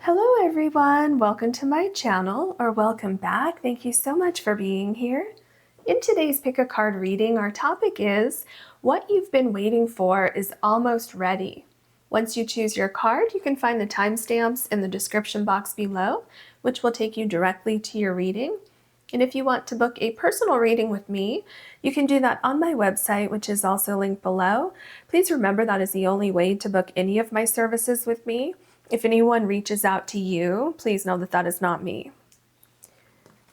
Hello everyone, welcome to my channel, or welcome back. Thank you so much for being here. In today's Pick a Card reading, our topic is, what you've been waiting for is almost ready. Once you choose your card, you can find the timestamps in the description box below, which will take you directly to your reading. And if you want to book a personal reading with me, you can do that on my website, which is also linked below. Please remember that is the only way to book any of my services with me. If anyone reaches out to you, please know that that is not me.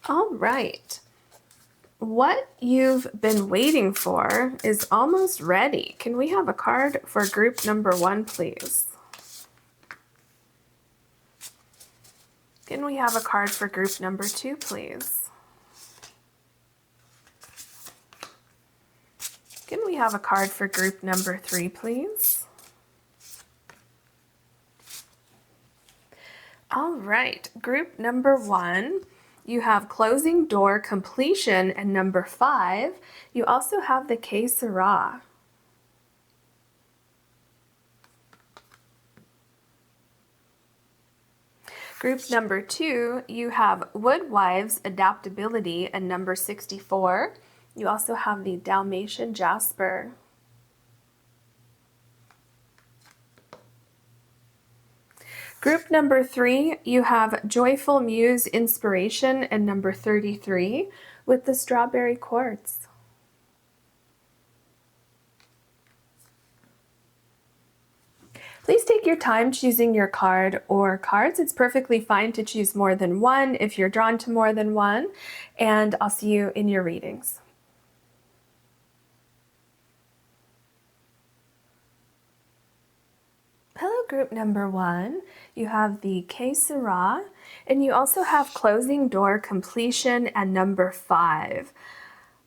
All right. What you've been waiting for is almost ready. Can we have a card for group number 1, please? Can we have a card for group number 2, please? Can we have a card for group number 3, please? All right, group number 1, you have closing door completion, and number 5, you also have the Sera. Group number 2, you have Woodwives adaptability, and number 64, you also have the Dalmatian Jasper. Group number 3, you have Joyful Muse Inspiration, and number 33 with the Strawberry Quartz. Please take your time choosing your card or cards. It's perfectly fine to choose more than one if you're drawn to more than one, and I'll see you in your readings. Hello, group number 1. You have the Sera, and you also have closing door completion and number 5.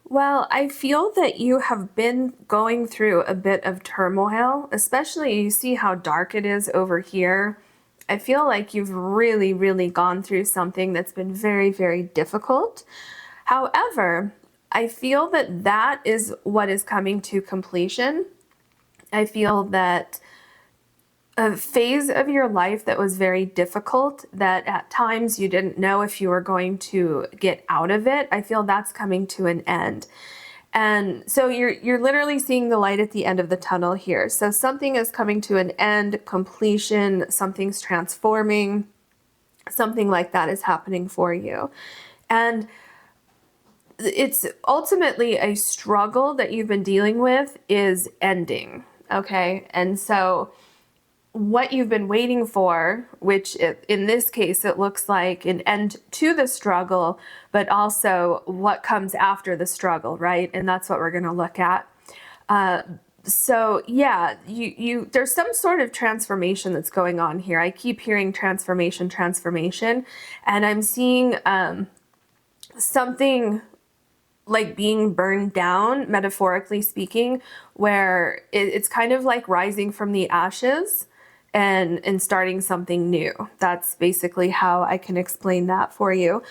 Well, I feel that you have been going through a bit of turmoil, especially you see how dark it is over here. I feel like you've really gone through something that's been very difficult. However, I feel that that is what is coming to completion. I feel that a phase of your life that was very difficult, that at times you didn't know if you were going to get out of it, I feel that's coming to an end. And so you're literally seeing the light at the end of the tunnel here. So something is coming to an end, completion, something's transforming, something like that is happening for you. And it's ultimately a struggle that you've been dealing with is ending, okay? And so what you've been waiting for, which in this case, it looks like an end to the struggle, but also what comes after the struggle, right? And that's what we're going to look at. So yeah, there's some sort of transformation that's going on here. I keep hearing transformation, and I'm seeing something like being burned down, metaphorically speaking, where it's kind of like rising from the ashes and starting something new. That's basically how I can explain that for you.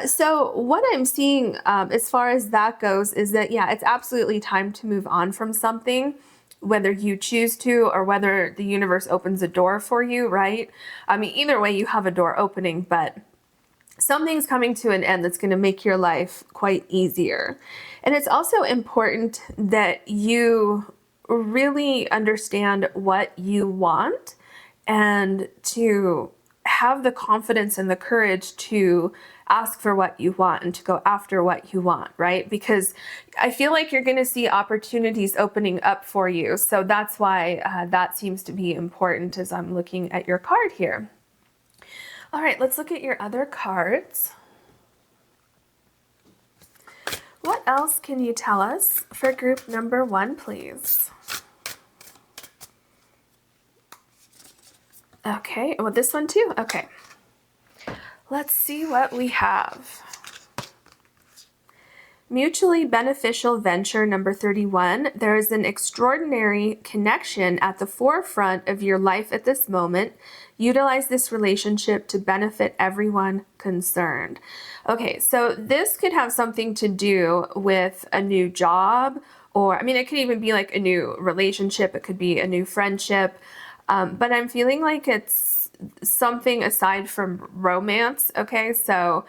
So what I'm seeing as far as that goes is that, yeah, it's absolutely time to move on from something, whether you choose to or whether the universe opens a door for you, right? I mean, either way, you have a door opening, but something's coming to an end that's going to make your life quite easier. And it's also important that you really understand what you want and to have the confidence and the courage to ask for what you want and to go after what you want, right? Because I feel like you're going to see opportunities opening up for you. So that's why that seems to be important as I'm looking at your card here. All right, let's look at your other cards. What else can you tell us for group number 1, please? Okay, well, this one too? Okay. Let's see what we have. Mutually beneficial venture, number 31. There is an extraordinary connection at the forefront of your life at this moment. Utilize this relationship to benefit everyone concerned. Okay, so this could have something to do with a new job, or, I mean, it could even be like a new relationship. It could be a new friendship. But I'm feeling like it's something aside from romance, okay? So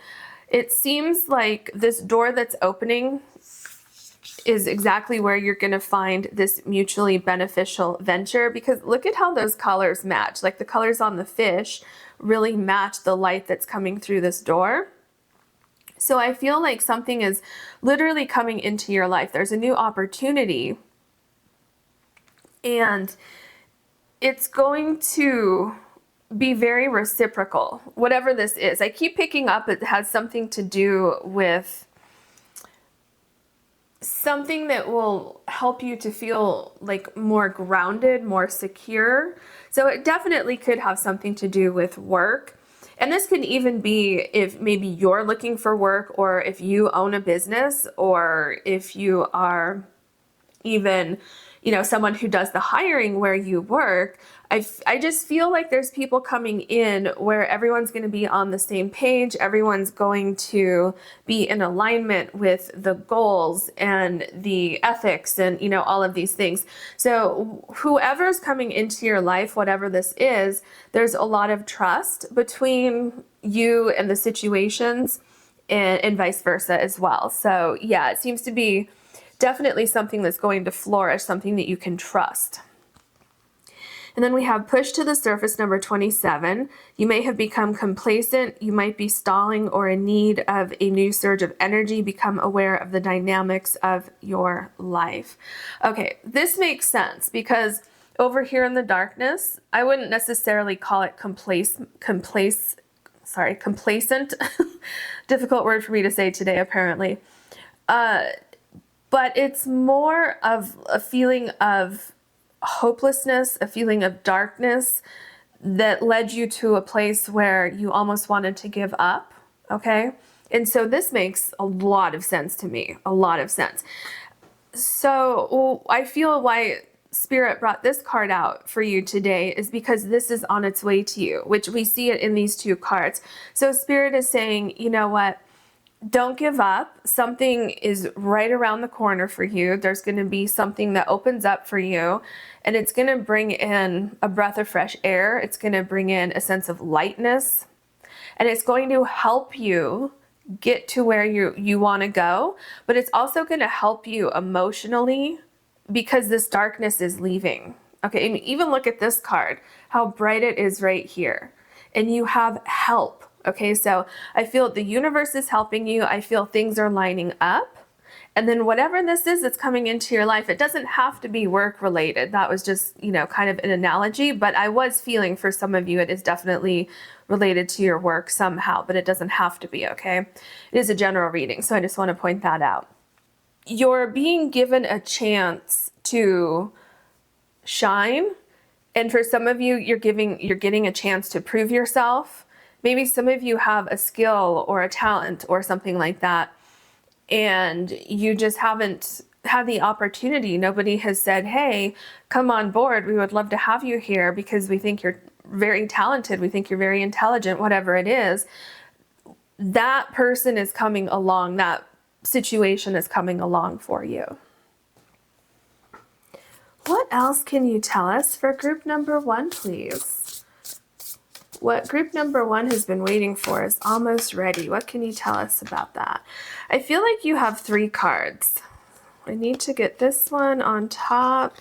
it seems like this door that's opening is exactly where you're going to find this mutually beneficial venture, because look at how those colors match. Like the colors on the fish really match the light that's coming through this door. So I feel like something is literally coming into your life. There's a new opportunity, and it's going to be very reciprocal, whatever this is. I keep picking up it has something to do with something that will help you to feel like more grounded, more secure. So it definitely could have something to do with work. And this could even be if maybe you're looking for work, or if you own a business, or if you are even, you know, someone who does the hiring where you work. I just feel like there's people coming in where everyone's going to be on the same page. Everyone's going to be in alignment with the goals and the ethics and, you know, all of these things. So whoever's coming into your life, whatever this is, there's a lot of trust between you and the situations, and vice versa as well. So yeah, it seems to be definitely something that's going to flourish, something that you can trust. And then we have push to the surface, number 27. You may have become complacent. You might be stalling or in need of a new surge of energy. Become aware of the dynamics of your life. Okay, this makes sense, because over here in the darkness, I wouldn't necessarily call it complacent. Difficult word for me to say today, apparently. But it's more of a feeling of hopelessness, a feeling of darkness that led you to a place where you almost wanted to give up, okay? And so this makes a lot of sense to me, a lot of sense. So I feel why Spirit brought this card out for you today is because this is on its way to you, which we see it in these two cards. So Spirit is saying, you know what? Don't give up. Something is right around the corner for you. There's going to be something that opens up for you, and it's going to bring in a breath of fresh air. It's going to bring in a sense of lightness, and it's going to help you get to where you want to go, but it's also going to help you emotionally, because this darkness is leaving. Okay, and even look at this card, how bright it is right here, and you have help. Okay, so I feel the universe is helping you. I feel things are lining up. And then whatever this is that's coming into your life, it doesn't have to be work related. That was just, you know, kind of an analogy, but I was feeling for some of you, it is definitely related to your work somehow, but it doesn't have to be, okay? It is a general reading, so I just want to point that out. You're being given a chance to shine. And for some of you, you're getting a chance to prove yourself. Maybe some of you have a skill or a talent or something like that, and you just haven't had the opportunity. Nobody has said, hey, come on board. We would love to have you here because we think you're very talented. We think you're very intelligent, whatever it is. That person is coming along. That situation is coming along for you. What else can you tell us for group number 1, please? What group number 1 has been waiting for is almost ready. What can you tell us about that? I feel like you have 3 cards. I need to get this one on top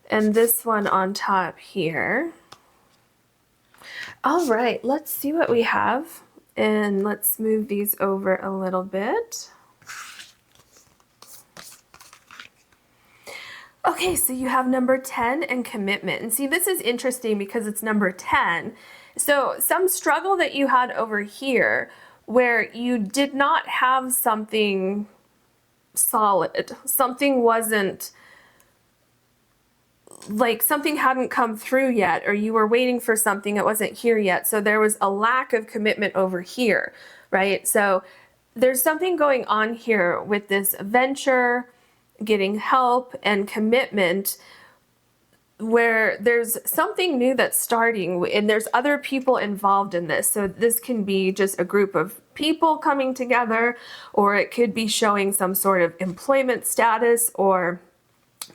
and this one on top here. All right, let's see what we have. And let's move these over a little bit. Okay, so you have number 10 and commitment. And see, this is interesting because it's number 10. So some struggle that you had over here where you did not have something solid, something wasn't, like something hadn't come through yet, or you were waiting for something that wasn't here yet. So there was a lack of commitment over here, right? So there's something going on here with this venture, getting help and commitment, where there's something new that's starting and there's other people involved in this. So this can be just a group of people coming together, or it could be showing some sort of employment status, or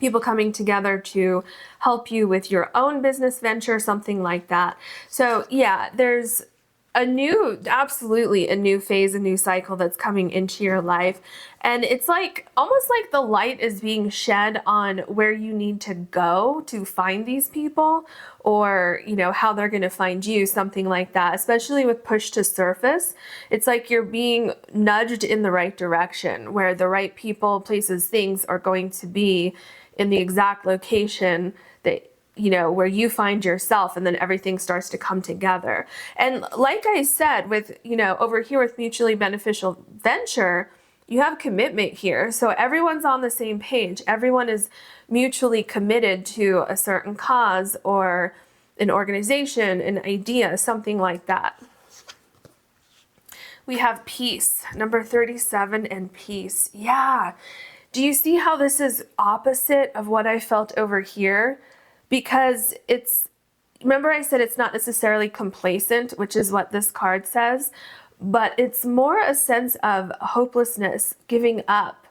people coming together to help you with your own business venture, something like that. So yeah, there's absolutely a new phase, a new cycle that's coming into your life. And it's like almost like the light is being shed on where you need to go to find these people, or, how they're going to find you, something like that, especially with push to surface. It's like you're being nudged in the right direction where the right people, places, things are going to be in the exact location that where you find yourself, and then everything starts to come together. And like I said, with, over here with mutually beneficial venture, you have commitment here. So everyone's on the same page. Everyone is mutually committed to a certain cause or an organization, an idea, something like that. We have peace, number 37, and peace. Yeah. Do you see how this is opposite of what I felt over here? Because remember I said it's not necessarily complacent, which is what this card says, but it's more a sense of hopelessness, giving up.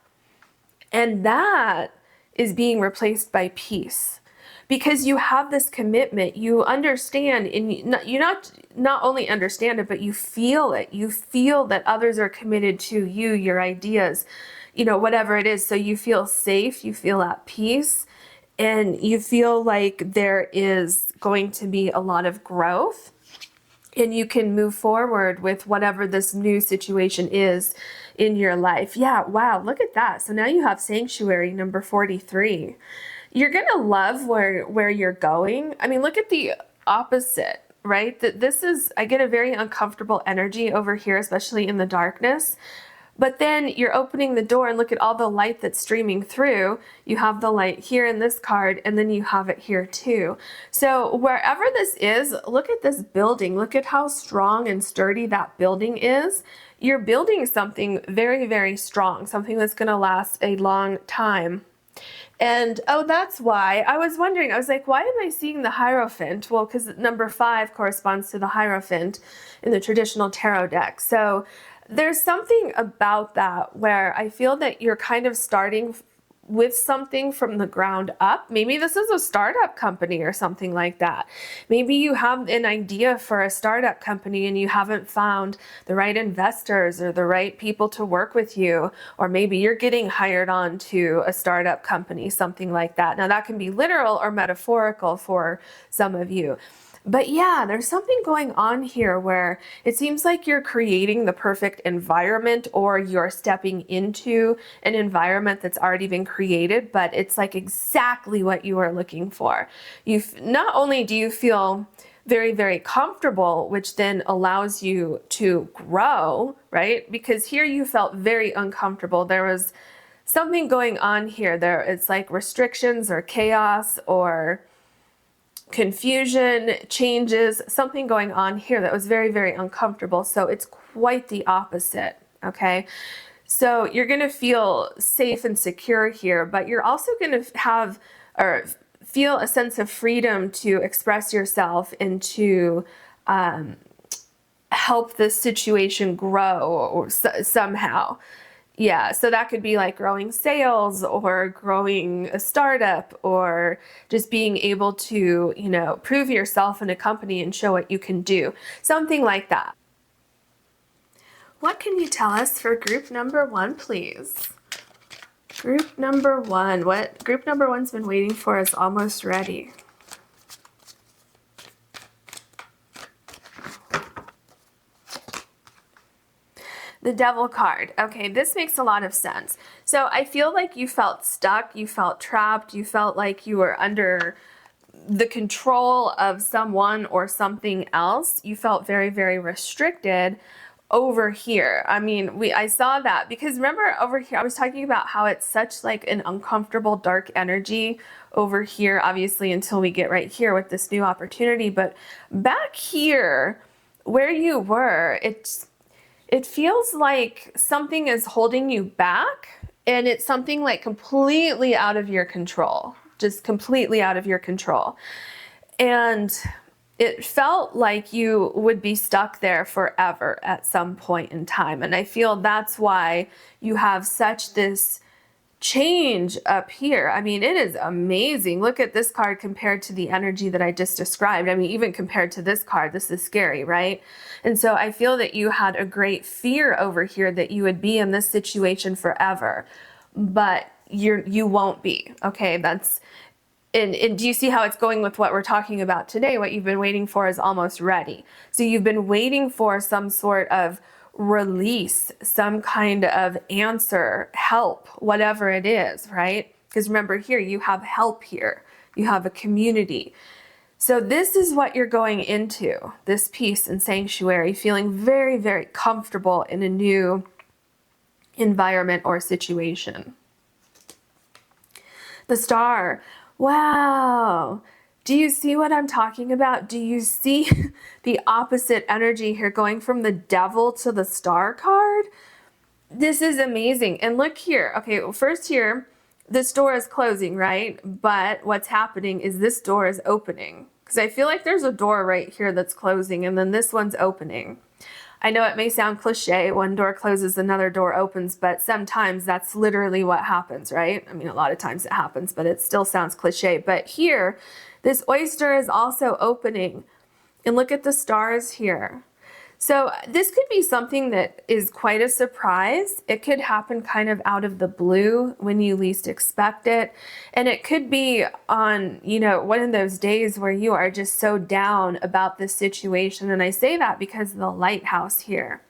And that is being replaced by peace. Because you have this commitment, you understand, and you not only understand it, but you feel it. You feel that others are committed to you, your ideas, whatever it is. So you feel safe, you feel at peace, and you feel like there is going to be a lot of growth, and you can move forward with whatever this new situation is in your life. Yeah, wow, look at that. So now you have sanctuary, number 43. You're going to love where you're going. I mean, look at the opposite, right? I get a very uncomfortable energy over here, especially in the darkness. But then you're opening the door and look at all the light that's streaming through. You have the light here in this card, and then you have it here too. So wherever this is, look at this building. Look at how strong and sturdy that building is. You're building something very, very strong, something that's going to last a long time. And that's why I was wondering, I was like, why am I seeing the Hierophant? Well, because number 5 corresponds to the Hierophant in the traditional tarot deck. So there's something about that where I feel that you're kind of starting with something from the ground up. Maybe this is a startup company or something like that. Maybe you have an idea for a startup company and you haven't found the right investors or the right people to work with you, or maybe you're getting hired on to a startup company, something like that. Now that can be literal or metaphorical for some of you. But yeah, there's something going on here where it seems like you're creating the perfect environment, or you're stepping into an environment that's already been created, but it's like exactly what you are looking for. Not only do you feel very, very comfortable, which then allows you to grow, right? Because here you felt very uncomfortable. There was something going on here. It's like restrictions or chaos or confusion, changes, something going on here that was very, very uncomfortable. So it's quite the opposite, okay? So you're going to feel safe and secure here, but you're also going to have or feel a sense of freedom to express yourself and to help this situation grow or somehow. Yeah, so that could be like growing sales or growing a startup, or just being able to, prove yourself in a company and show what you can do. Something like that. What can you tell us for group number 1, please? Group number 1. What group number 1's been waiting for is almost ready. The Devil card. Okay, this makes a lot of sense. So I feel like you felt stuck, you felt trapped, you felt like you were under the control of someone or something else. You felt very, very restricted over here. I mean, I saw that because remember over here, I was talking about how it's such like an uncomfortable dark energy over here, obviously, until we get right here with this new opportunity. But back here where you were, it feels like something is holding you back, and it's something like completely out of your control, just completely out of your control. And it felt like you would be stuck there forever at some point in time. And I feel that's why you have such this change up here. I mean, it is amazing. Look at this card compared to the energy that I just described. I mean, even compared to this card, this is scary, right? And so I feel that you had a great fear over here that you would be in this situation forever, but you won't be. Okay, and do you see how it's going with what we're talking about today? What you've been waiting for is almost ready. So you've been waiting for some sort of release, some kind of answer, help, whatever it is, right? Because remember here, you have help here. You have a community. So this is what you're going into, this peace and sanctuary, feeling very, very comfortable in a new environment or situation. The Star. Wow. Do you see what I'm talking about? Do you see the opposite energy here going from the Devil to the Star card? This is amazing. And look here. Okay, well, first here, this door is closing, right? But what's happening is this door is opening. Because I feel like there's a door right here that's closing, and then this one's opening. I know it may sound cliche, one door closes, another door opens, but sometimes that's literally what happens, right? I mean, a lot of times it happens, but it still sounds cliche. But here, this oyster is also opening. And look at the stars here. So this could be something that is quite a surprise. It could happen kind of out of the blue when you least expect it. And it could be on, one of those days where you are just so down about this situation. And I say that because of the lighthouse here.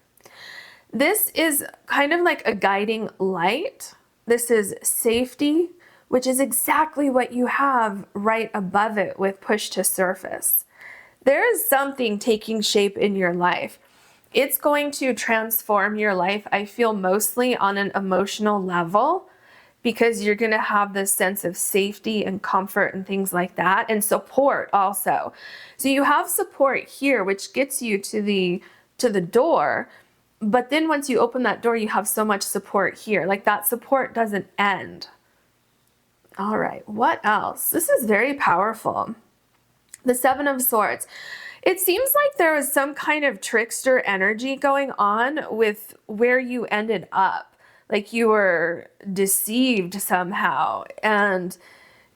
This is kind of like a guiding light. This is safety, which is exactly what you have right above it with push to surface. There is something taking shape in your life. It's going to transform your life, I feel, mostly on an emotional level, because you're going to have this sense of safety and comfort and things like that, and support also. So you have support here, which gets you to the door, but then once you open that door, you have so much support here. Like, that support doesn't end. All right, what else? This is very powerful. The Seven of Swords. It seems like there was some kind of trickster energy going on with where you ended up. Like you were deceived somehow. And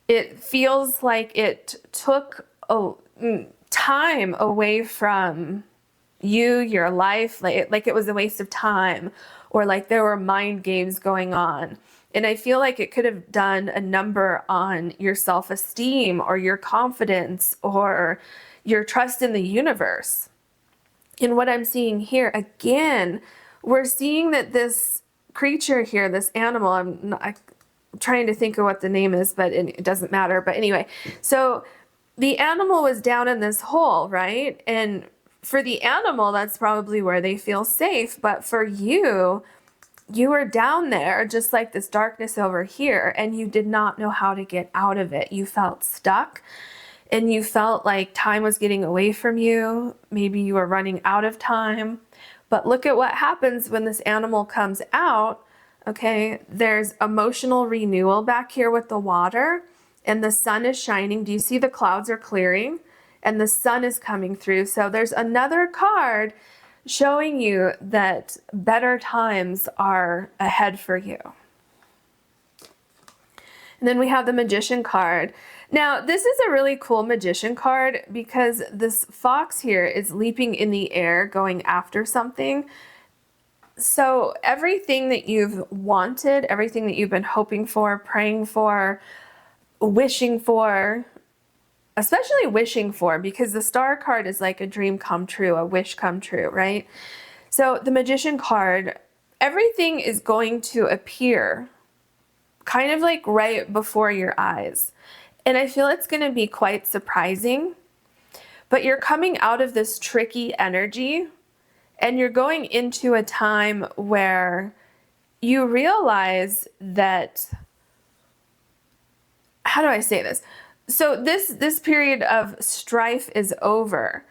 it feels like it took time away from you, your life. Like it was a waste of time, or like there were mind games going on. And I feel like it could have done a number on your self-esteem or your confidence or your trust in the universe. And what I'm seeing here, again, we're seeing that this creature here, this animal, I'm trying to think of what the name is, but it doesn't matter. But anyway, so the animal was down in this hole, right? And for the animal, that's probably where they feel safe. But for you, you were down there, just like this darkness over here, and you did not know how to get out of it. You felt stuck, and you felt like time was getting away from you. Maybe you were running out of time. But look at what happens when this animal comes out. Okay, there's emotional renewal back here with the water, and the sun is shining. Do you see the clouds are clearing? And the sun is coming through. So there's another card showing you that better times are ahead for you. And then we have the Magician card. Now, this is a really cool Magician card because this fox here is leaping in the air, going after something. So everything that you've wanted, everything that you've been hoping for, praying for, wishing for, especially wishing for, because the Star card is like a dream come true, a wish come true, right? So the Magician card, everything is going to appear kind of like right before your eyes. And I feel it's going to be quite surprising, but you're coming out of this tricky energy and you're going into a time where you realize that, how do I say this? So this period of strife is over.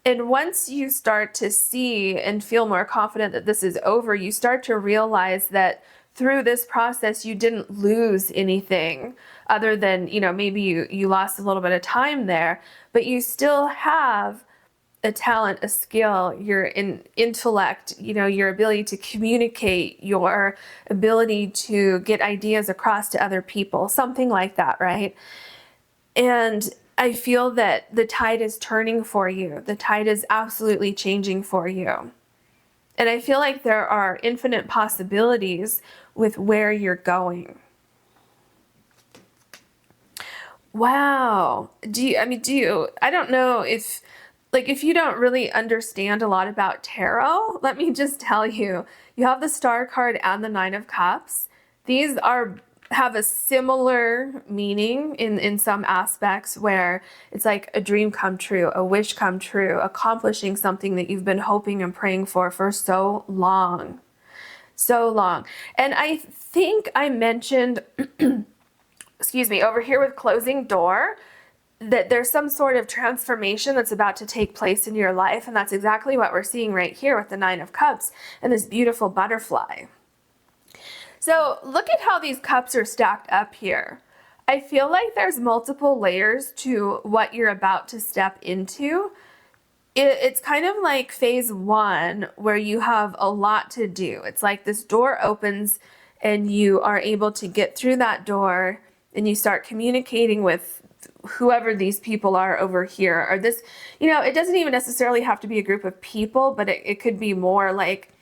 And once you start to see and feel more confident that this is over, you start to realize that through this process, you didn't lose anything other than, maybe you lost a little bit of time there, but you still have a talent, a skill, your intellect, your ability to communicate, your ability to get ideas across to other people, something like that, right? And I feel that the tide is turning for you. The tide is absolutely changing for you. And I feel like there are infinite possibilities with where you're going. Wow. I don't know if you don't really understand a lot about tarot, let me just tell you, you have the Star card and the Nine of Cups. These have a similar meaning in some aspects, where it's like a dream come true, a wish come true, accomplishing something that you've been hoping and praying for so long. So long. And I think I mentioned, excuse me, over here with closing door, that there's some sort of transformation that's about to take place in your life. And that's exactly what we're seeing right here with the Nine of Cups and this beautiful butterfly. So look at how these cups are stacked up here. I feel like there's multiple layers to what you're about to step into. It's kind of like phase one, where you have a lot to do. It's like this door opens and you are able to get through that door and you start communicating with whoever these people are over here, or this, it doesn't even necessarily have to be a group of people, but it could be more like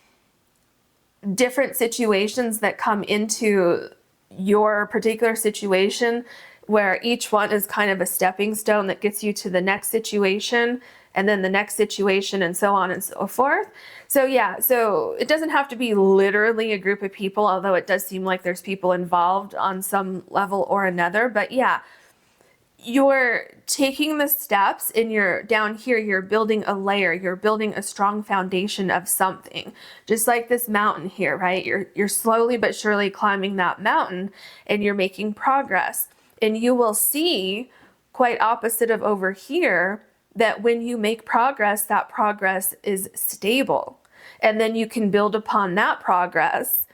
different situations that come into your particular situation, where each one is kind of a stepping stone that gets you to the next situation, and then the next situation, and so on and so forth. So yeah, so it doesn't have to be literally a group of people, although it does seem like there's people involved on some level or another. But yeah, you're taking the steps and you're down here, you're building a layer, you're building a strong foundation of something, just like this mountain here, right? You're slowly but surely climbing that mountain and you're making progress. And you will see, quite opposite of over here, that when you make progress, that progress is stable. And then you can build upon that progress,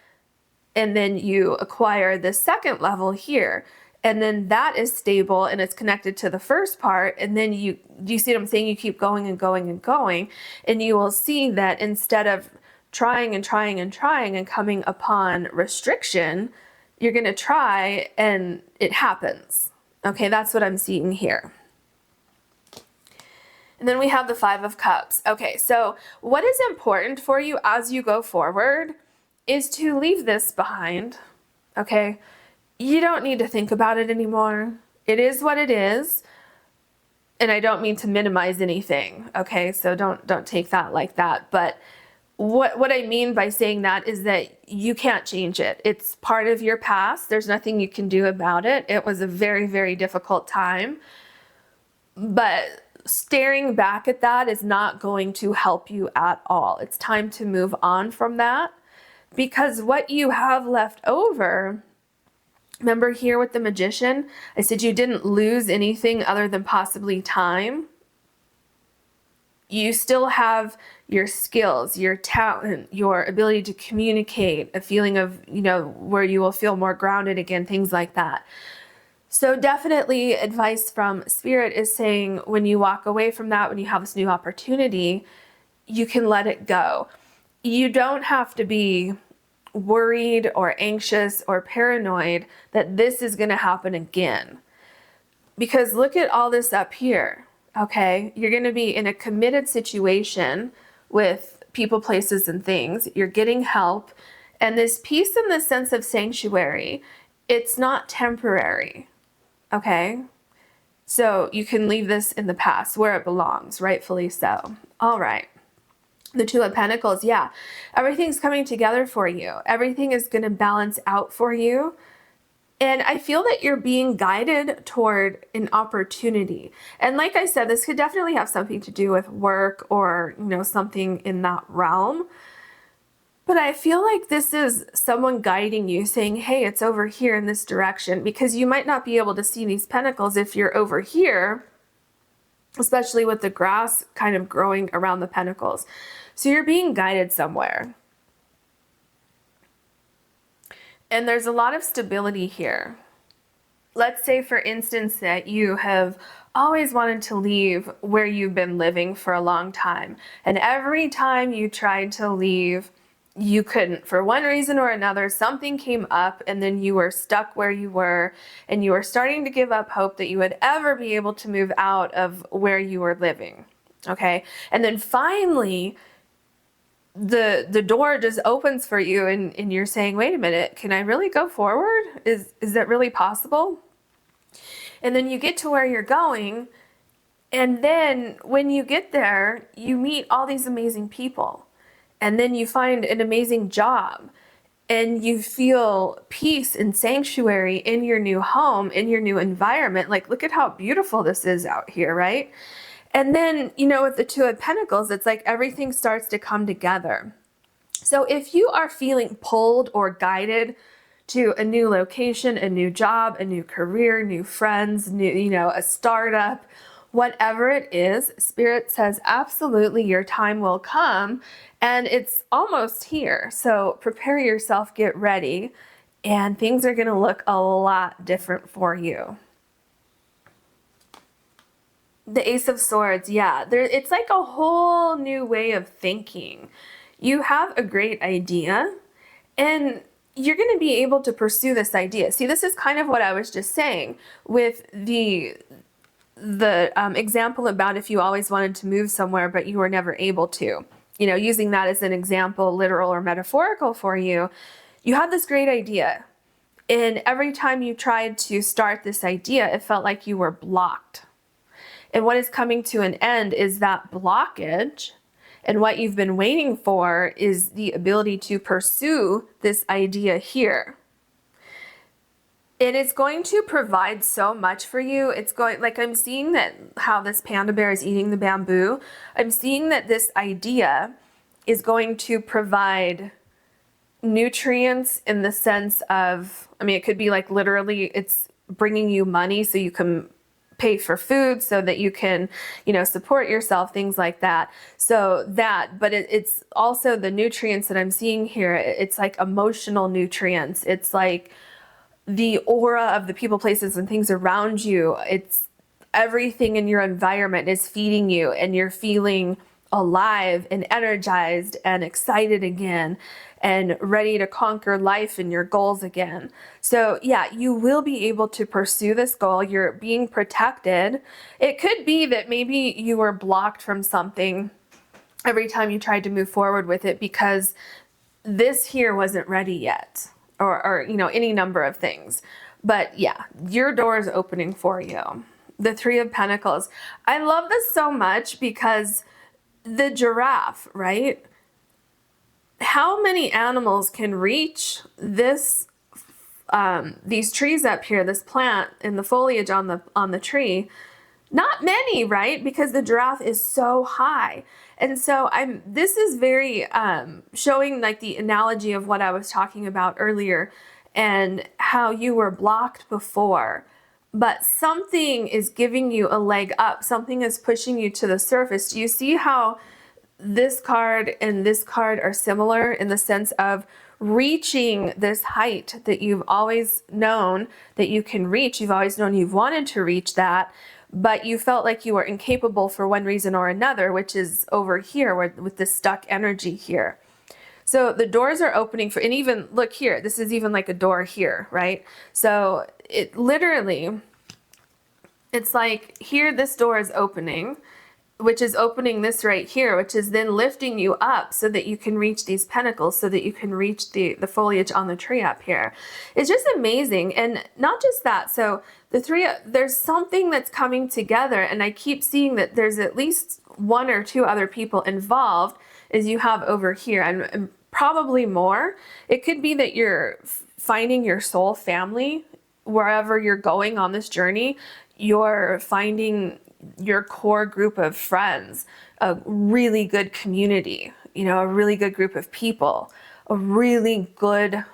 and then you acquire the second level here. And then that is stable and it's connected to the first part. And then you see what I'm saying? You keep going and going and going. And you will see that instead of trying and trying and trying and coming upon restriction, you're going to try and it happens. Okay, that's what I'm seeing here. And then we have the Five of Cups. Okay, so what is important for you as you go forward is to leave this behind. Okay. You don't need to think about it anymore. It is what it is. And I don't mean to minimize anything, okay? So don't take that like that. But what I mean by saying that is that you can't change it. It's part of your past. There's nothing you can do about it. It was a very, very difficult time. But staring back at that is not going to help you at all. It's time to move on from that, because what you have left over, remember here with the Magician, I said you didn't lose anything other than possibly time. You still have your skills, your talent, your ability to communicate, a feeling of, where you will feel more grounded again, things like that. So definitely advice from Spirit is saying, when you walk away from that, when you have this new opportunity, you can let it go. You don't have to be worried or anxious or paranoid that this is going to happen again. Because look at all this up here, okay? You're going to be in a committed situation with people, places, and things. You're getting help. And this peace and this sense of sanctuary, it's not temporary, okay? So you can leave this in the past where it belongs, rightfully so. All right. The Two of Pentacles, yeah. Everything's coming together for you. Everything is going to balance out for you. And I feel that you're being guided toward an opportunity. And like I said, this could definitely have something to do with work or, something in that realm. But I feel like this is someone guiding you, saying, hey, it's over here in this direction, because you might not be able to see these pentacles if you're over here, especially with the grass kind of growing around the pentacles. So you're being guided somewhere. And there's a lot of stability here. let's say, for instance, that you have always wanted to leave where you've been living for a long time. And every time you tried to leave, you couldn't. For one reason or another, something came up and then you were stuck where you were, and you were starting to give up hope that you would ever be able to move out of where you were living. Okay? And then finally, the door just opens for you, and you're saying, wait a minute, can I really go forward? Is that really possible? And then you get to where you're going, and then when you get there, you meet all these amazing people, and then you find an amazing job, and you feel peace and sanctuary in your new home, in your new environment. Like, look at how beautiful this is out here, right? And then, with the Two of Pentacles, it's like everything starts to come together. So if you are feeling pulled or guided to a new location, a new job, a new career, new friends, a startup, whatever it is, Spirit says absolutely your time will come, and it's almost here. So prepare yourself, get ready, and things are going to look a lot different for you. The Ace of Swords, yeah, it's like a whole new way of thinking. You have a great idea, and you're going to be able to pursue this idea. See, this is kind of what I was just saying with the example about if you always wanted to move somewhere but you were never able to. Using that as an example, literal or metaphorical for you, you had this great idea, and every time you tried to start this idea, it felt like you were blocked. And what is coming to an end is that blockage, and what you've been waiting for is the ability to pursue this idea here. It is going to provide so much for you. It's going, like, I'm seeing that how this panda bear is eating the bamboo. I'm seeing that this idea is going to provide nutrients in the sense of, it could be like literally it's bringing you money so you can pay for food, so that you can, support yourself, things like that. But it's also the nutrients that I'm seeing here. It's like emotional nutrients. It's like the aura of the people, places, and things around you. It's everything in your environment is feeding you, and you're feeling alive and energized and excited again and ready to conquer life and your goals again. So yeah, you will be able to pursue this goal. You're being protected. It could be that maybe you were blocked from something every time you tried to move forward with it because this here wasn't ready yet, or any number of things. But yeah, your door is opening for you. The Three of Pentacles. I love this so much because the giraffe, right? How many animals can reach this, these trees up here, this plant and the foliage on the tree? Not many, right? Because the giraffe is so high. And so this is very showing like the analogy of what I was talking about earlier and how you were blocked before. But something is giving you a leg up. Something is pushing you to the surface. Do you see how this card and this card are similar in the sense of reaching this height that you've always known that you can reach? You've always known you've wanted to reach that, but you felt like you were incapable for one reason or another, which is over here with the stuck energy here. So the doors are opening for, and even look here, this is even like a door here, right? So it literally, it's like here, this door is opening, which is opening this right here, which is then lifting you up so that you can reach these pentacles, so that you can reach the foliage on the tree up here. It's just amazing. And not just that. So there's something that's coming together, and I keep seeing that there's at least one or two other people involved as you have over here, and probably more. It could be that you're finding your soul family wherever you're going on this journey. You're finding your core group of friends, a really good community, a really good group of people, a really good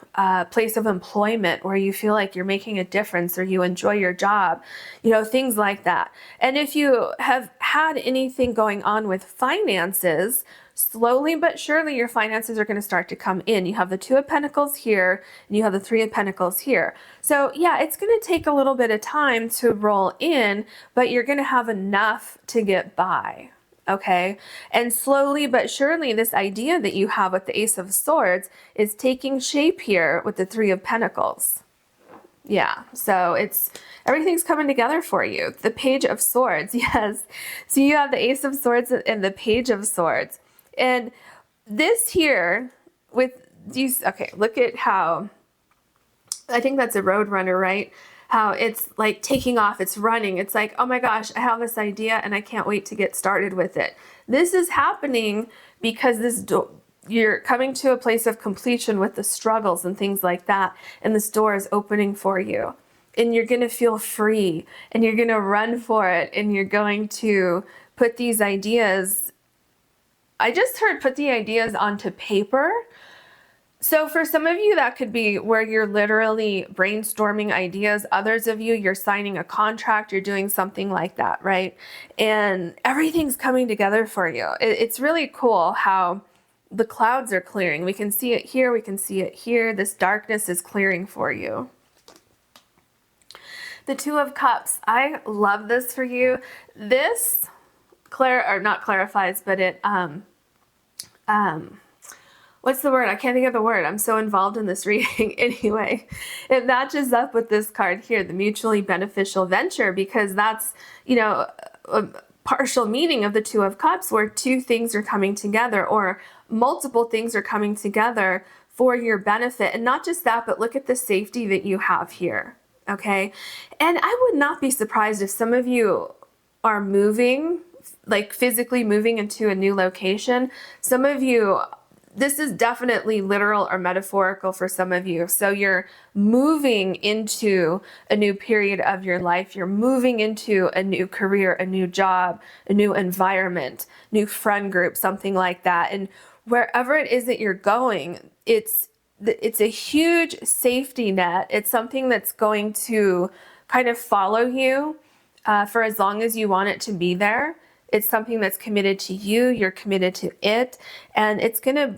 place of employment where you feel like you're making a difference or you enjoy your job, things like that. And if you have had anything going on with finances, slowly but surely your finances are going to start to come in. You have the Two of Pentacles here, and you have the Three of Pentacles here. So yeah, it's going to take a little bit of time to roll in, but you're going to have enough to get by. Okay. And slowly but surely, this idea that you have with the Ace of Swords is taking shape here with the Three of Pentacles. Yeah. So everything's coming together for you. The Page of Swords. Yes. So you have the Ace of Swords and the Page of Swords. And this here with these, okay, look at how, I think that's a road runner, right? How it's like taking off, it's running. It's like, oh my gosh, I have this idea and I can't wait to get started with it. This is happening because you're coming to a place of completion with the struggles and things like that. And this door is opening for you. And you're going to feel free and you're going to run for it. And you're going to put these ideas, I just heard put the ideas onto paper. So for some of you, that could be where you're literally brainstorming ideas. Others of you, you're signing a contract, you're doing something like that, right? And everything's coming together for you. It's really cool how the clouds are clearing. We can see it here, we can see it here. This darkness is clearing for you. The Two of Cups, I love this for you. This not clarifies, but it what's the word? I can't think of the word. I'm so involved in this reading. Anyway, it matches up with this card here, the mutually beneficial venture, because that's, you know, a partial meaning of the Two of Cups, where two things are coming together or multiple things are coming together for your benefit. And not just that, but look at the safety that you have here. Okay. And I would not be surprised if some of you are moving, like physically moving into a new location. Some of you, this is definitely literal or metaphorical for some of you. So you're moving into a new period of your life. You're moving into a new career, a new job, a new environment, new friend group, something like that. And wherever it is that you're going, it's a huge safety net. It's something that's going to kind of follow you for as long as you want it to be there. It's something that's committed to you. You're committed to it. And it's going to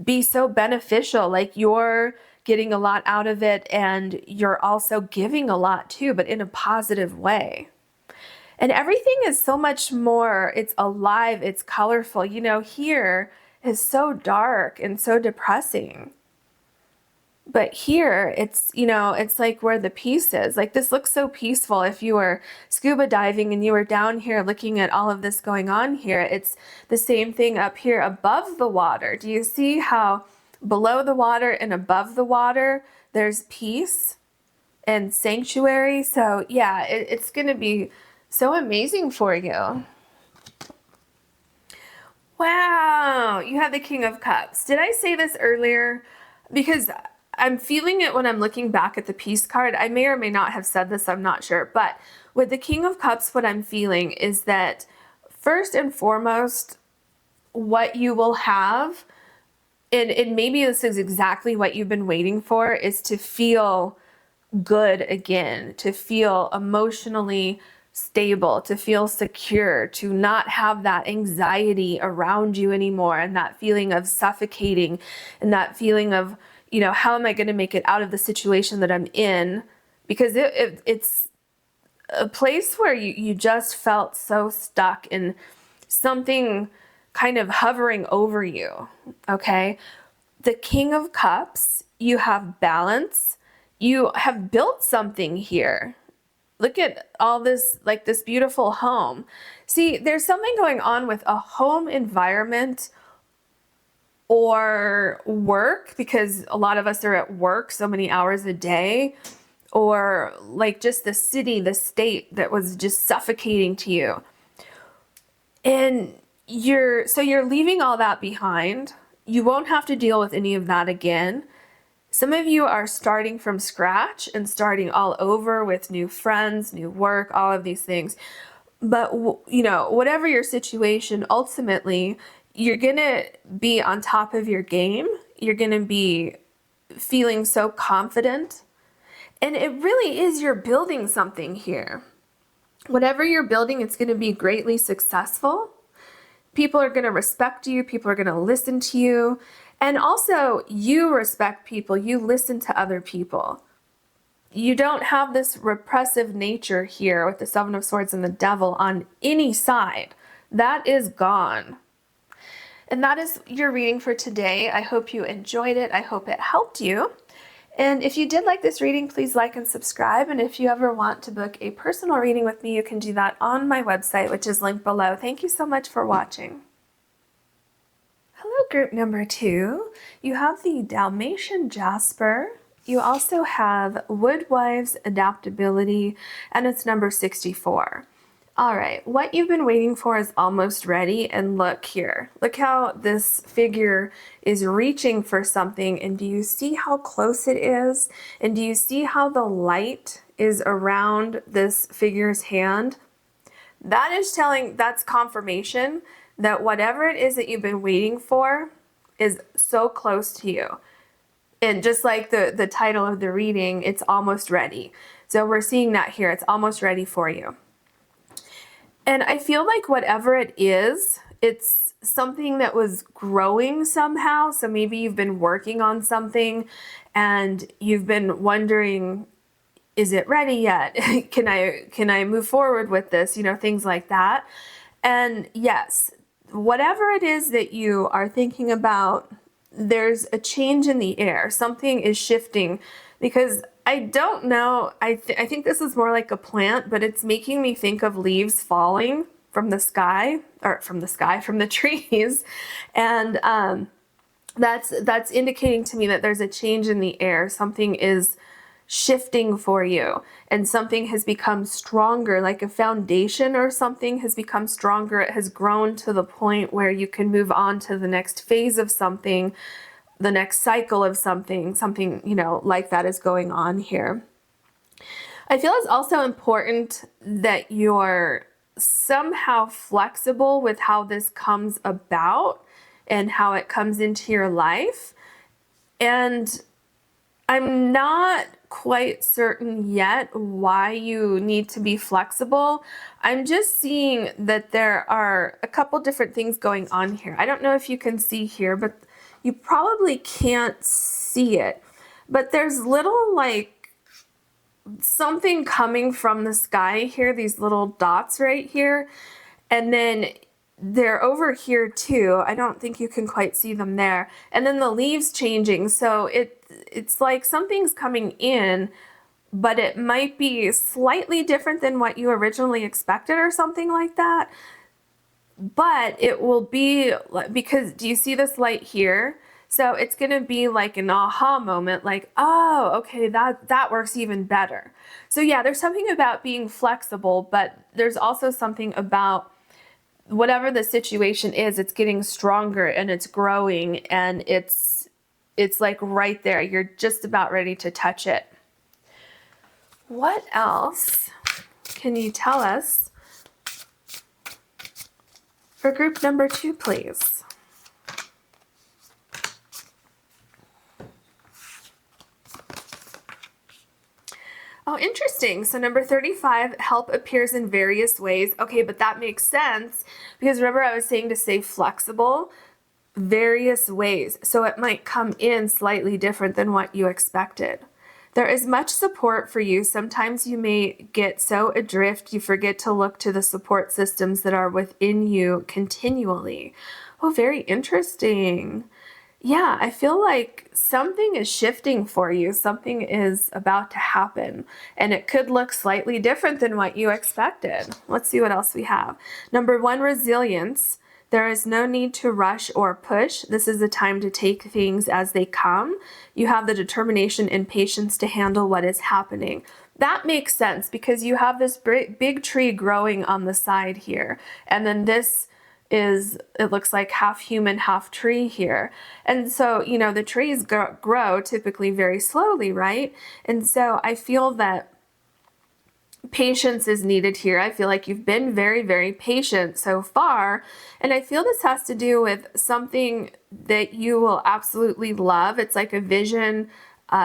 be so beneficial. Like you're getting a lot out of it and you're also giving a lot too, but in a positive way. And everything is so much more, it's alive, it's colorful. You know, here is so dark and so depressing. But here, it's, you know, it's like where the peace is. Like this looks so peaceful. If you were scuba diving and you were down here looking at all of this going on here, it's the same thing up here above the water. Do you see how below the water and above the water, there's peace and sanctuary? So yeah, it's going to be so amazing for you. Wow, you have the King of Cups. Did I say this earlier? Because I'm feeling it when I'm looking back at the Peace card. I may or may not have said this, I'm not sure. But with the King of Cups, what I'm feeling is that first and foremost, what you will have, and maybe this is exactly what you've been waiting for, is to feel good again, to feel emotionally stable, to feel secure, to not have that anxiety around you anymore, and that feeling of suffocating, and that feeling of, you know, how am I going to make it out of the situation that I'm in? Because it's a place where you just felt so stuck in something kind of hovering over you, okay? The King of Cups, you have balance. You have built something here. Look at all this, like this beautiful home. See, there's something going on with a home environment or work, because a lot of us are at work so many hours a day, or like just the city, the state that was just suffocating to you. And you're leaving all that behind. You won't have to deal with any of that again. Some of you are starting from scratch and starting all over with new friends, new work, all of these things. But, you know, whatever your situation, ultimately, you're going to be on top of your game. You're going to be feeling so confident. And it really is, you're building something here. Whatever you're building, it's going to be greatly successful. People are going to respect you. People are going to listen to you. And also, you respect people. You listen to other people. You don't have this repressive nature here with the Seven of Swords and the Devil on any side. That is gone. And that is your reading for today. I hope you enjoyed it. I hope it helped you. And if you did like this reading, please like and subscribe. And if you ever want to book a personal reading with me, you can do that on my website, which is linked below. Thank you so much for watching. Hello, group number 2. You have the Dalmatian Jasper. You also have Woodwife's Adaptability, and it's number 64. All right, what you've been waiting for is almost ready, and look here. Look how this figure is reaching for something, and do you see how close it is? And do you see how the light is around this figure's hand? That's confirmation that whatever it is that you've been waiting for is so close to you. And just like the title of the reading, it's almost ready. So we're seeing that here, it's almost ready for you. And I feel like whatever it is, it's something that was growing somehow. So maybe you've been working on something and you've been wondering, is it ready yet? Can I move forward with this? You know, things like that. And yes, whatever it is that you are thinking about, there's a change in the air. Something is shifting, because I don't know, I think this is more like a plant, but it's making me think of leaves falling from the sky, or from the trees. And that's indicating to me that there's a change in the air. Something is shifting for you, and something has become stronger, like a foundation or something has become stronger. It has grown to the point where you can move on to the next phase of something, the next cycle of something, you know, like that is going on here. I feel it's also important that you're somehow flexible with how this comes about and how it comes into your life. And I'm not quite certain yet why you need to be flexible. I'm just seeing that there are a couple different things going on here. I don't know if you can see here, but you probably can't see it, but there's little, like, something coming from the sky here, these little dots right here, and then they're over here too. I don't think you can quite see them there. And then the leaves changing, so it's like something's coming in, but it might be slightly different than what you originally expected or something like that. But it will be, because do you see this light here? So it's going to be like an aha moment, like, oh, okay, that works even better. So yeah, there's something about being flexible, but there's also something about whatever the situation is, it's getting stronger and it's growing, and it's like right there. You're just about ready to touch it. What else can you tell us for group number 2, please? Oh, interesting. So number 35, help appears in various ways. Okay, but that makes sense, because remember I was saying to stay flexible, various ways. So it might come in slightly different than what you expected. There is much support for you. Sometimes you may get so adrift you forget to look to the support systems that are within you continually. Oh, very interesting. Yeah, I feel like something is shifting for you. Something is about to happen, and it could look slightly different than what you expected. Let's see what else we have. Number 1, resilience. There is no need to rush or push. This is a time to take things as they come. You have the determination and patience to handle what is happening. That makes sense, because you have this big tree growing on the side here, and then this is, it looks like half human, half tree here. And so, you know, the trees grow typically very slowly, right? And so I feel that patience is needed here. I feel like you've been very, very patient so far. And I feel this has to do with something that you will absolutely love. It's like a vision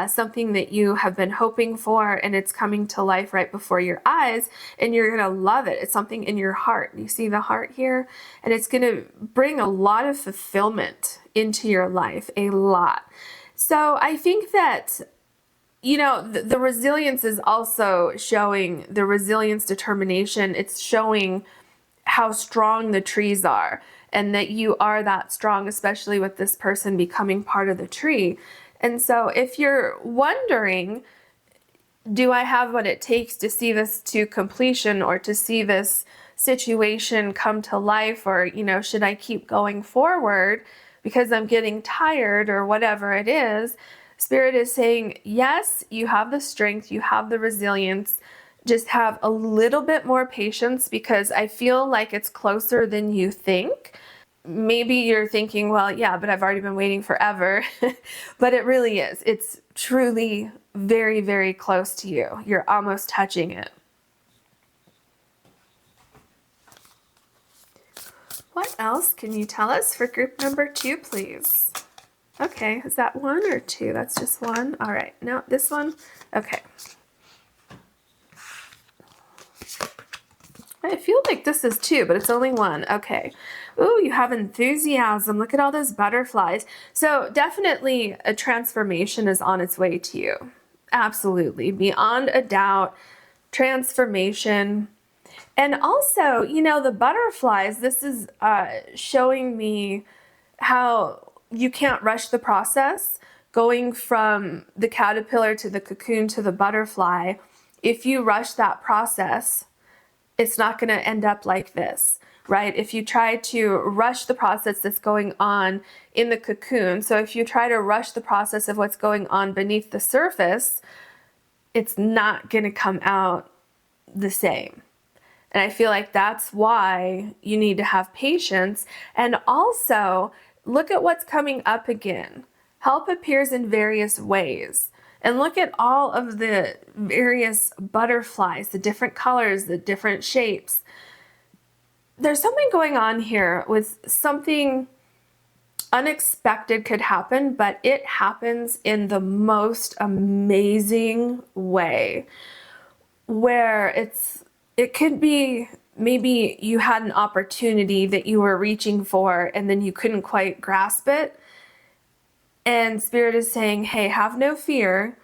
something that you have been hoping for, and it's coming to life right before your eyes, and you're going to love it. It's something in your heart. You see the heart here? And it's going to bring a lot of fulfillment into your life, a lot. So I think that, you know, the resilience is also showing the resilience, determination. It's showing how strong the trees are, and that you are that strong, especially with this person becoming part of the tree. And so if you're wondering, do I have what it takes to see this to completion, or to see this situation come to life, or, you know, should I keep going forward because I'm getting tired or whatever it is, Spirit is saying, yes, you have the strength, you have the resilience. Just have a little bit more patience, because I feel like it's closer than you think. Maybe you're thinking, well, yeah, but I've already been waiting forever. But it really is. It's truly very, very close to you. You're almost touching it. What else can you tell us for group number 2, please? Okay, is that 1 or 2? That's just 1. All right, no, this one. Okay. I feel like this is 2, but it's only 1. Okay. Ooh, you have enthusiasm. Look at all those butterflies. So definitely a transformation is on its way to you. Absolutely. Beyond a doubt, transformation. And also, you know, the butterflies, this is showing me how you can't rush the process going from the caterpillar to the cocoon to the butterfly. If you rush that process, it's not going to end up like this, right? If you try to rush the process that's going on in the cocoon, so if you try to rush the process of what's going on beneath the surface, it's not going to come out the same. And I feel like that's why you need to have patience. And also, look at what's coming up again. Help appears in various ways. And look at all of the various butterflies, the different colors, the different shapes. There's something going on here with something unexpected could happen, but it happens in the most amazing way, where it could be maybe you had an opportunity that you were reaching for and then you couldn't quite grasp it. And Spirit is saying, hey, have no fear,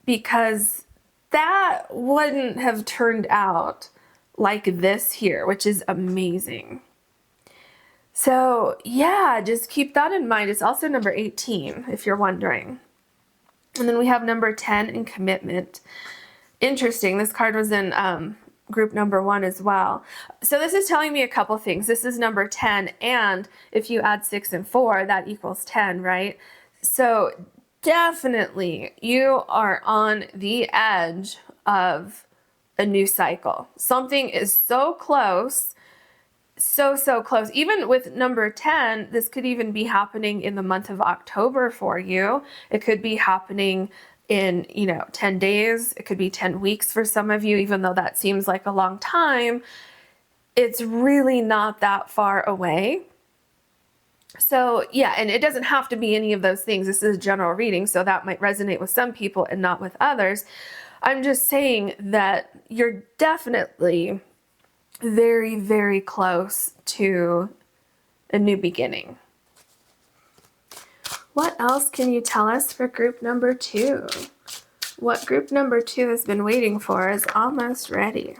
because that wouldn't have turned out like this here, which is amazing. So yeah, just keep that in mind. It's also number 18, if you're wondering. And then we have number 10 in commitment. Interesting. This card was in group number 1 as well. So this is telling me a couple things. This is number 10, and if you add 6 and 4, that equals 10, right? So definitely you are on the edge of a new cycle. Something is so close, so close. Even with number 10, this could even be happening in the month of October for you. It could be happening in, 10 days. It could be 10 weeks for some of you, even though that seems like a long time. It's really not that far away. So yeah, and it doesn't have to be any of those things. This is a general reading, so that might resonate with some people and not with others. I'm just saying that you're definitely very, very close to a new beginning. What else can you tell us for group number 2? What group number 2 has been waiting for is almost ready.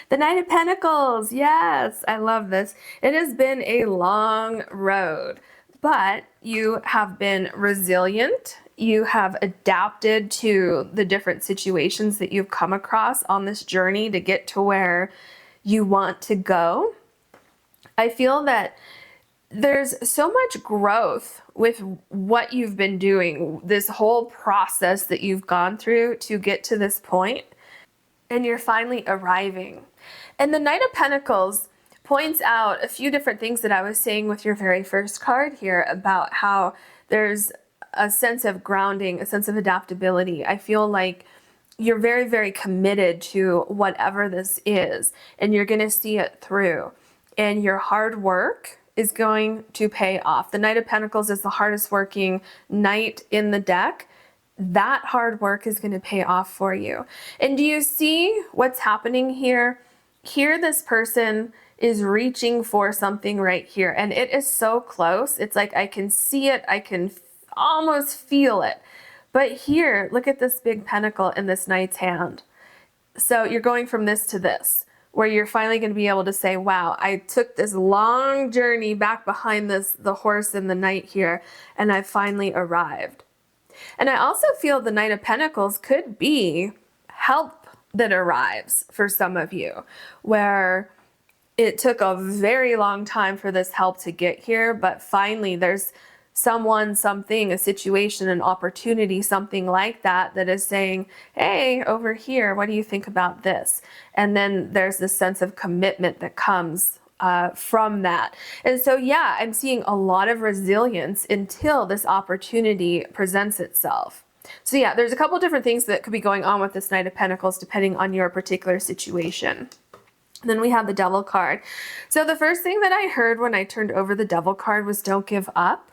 The Knight of Pentacles. Yes, I love this. It has been a long road, but you have been resilient. You have adapted to the different situations that you've come across on this journey to get to where you want to go. I feel that there's so much growth with what you've been doing, this whole process that you've gone through to get to this point, and you're finally arriving. And the Knight of Pentacles points out a few different things that I was saying with your very first card here about how there's a sense of grounding, a sense of adaptability. I feel like you're very, very committed to whatever this is, and you're going to see it through. And your hard work is going to pay off. The Knight of Pentacles is the hardest working knight in the deck. That hard work is going to pay off for you. And do you see what's happening here? Here, this person is reaching for something right here, and it is so close. It's like I can see it, I can almost feel it. But here, look at this big pentacle in this knight's hand. So you're going from this to this, where you're finally going to be able to say, wow, I took this long journey back behind the horse and the knight here, and I finally arrived. And I also feel the Knight of Pentacles could be help that arrives for some of you, where it took a very long time for this help to get here, but finally there's someone, something, a situation, an opportunity, something like that, that is saying, hey, over here, what do you think about this? And then there's this sense of commitment that comes from that. And so, yeah, I'm seeing a lot of resilience until this opportunity presents itself. So yeah, there's a couple different things that could be going on with this Knight of Pentacles depending on your particular situation. And then we have the Devil card. So the first thing that I heard when I turned over the Devil card was don't give up.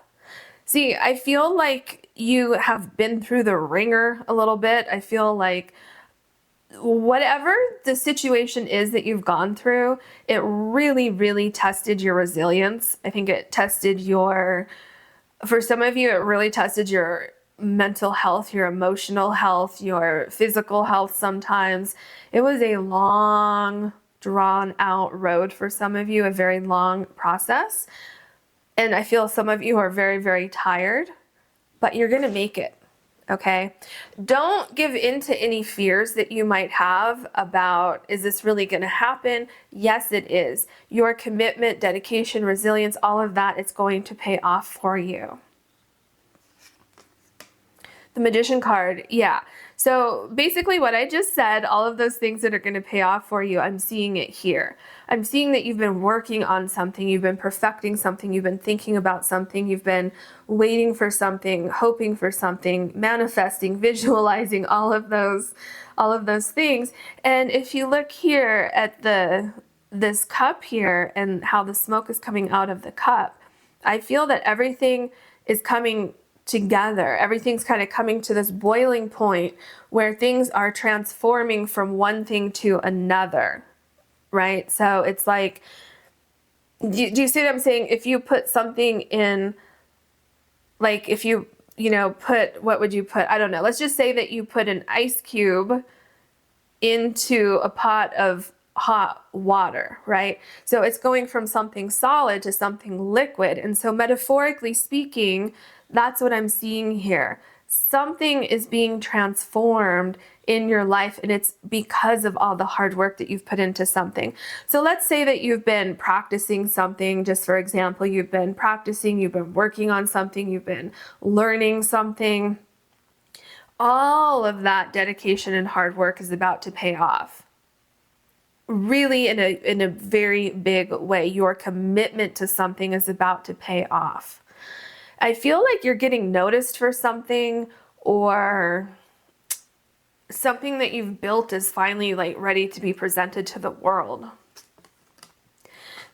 See, I feel like you have been through the ringer a little bit. I feel like whatever the situation is that you've gone through, it really, really tested your resilience. I think it tested for some of you, it really tested your mental health, your emotional health, your physical health sometimes. It was a long, drawn out road for some of you, a very long process. And I feel some of you are very, very tired, but you're going to make it. Okay. Don't give in to any fears that you might have about, is this really going to happen? Yes, it is. Your commitment, dedication, resilience, all of that is going to pay off for you. The Magician card. Yeah. So basically what I just said, all of those things that are going to pay off for you, I'm seeing it here. I'm seeing that you've been working on something, you've been perfecting something, you've been thinking about something, you've been waiting for something, hoping for something, manifesting, visualizing, all of those things. And if you look here at this cup here and how the smoke is coming out of the cup, I feel that everything is coming together. Everything's kind of coming to this boiling point where things are transforming from one thing to another, right? So it's like, do you see what I'm saying? If you put something in, like if you put, what would you put? I don't know. Let's just say that you put an ice cube into a pot of hot water, right? So it's going from something solid to something liquid. And so metaphorically speaking, that's what I'm seeing here. Something is being transformed in your life, and it's because of all the hard work that you've put into something. So let's say that you've been practicing something, just for example, you've been practicing, you've been working on something, you've been learning something. All of that dedication and hard work is about to pay off. Really in a very big way. Your commitment to something is about to pay off. I feel like you're getting noticed for something, or something that you've built is finally like ready to be presented to the world.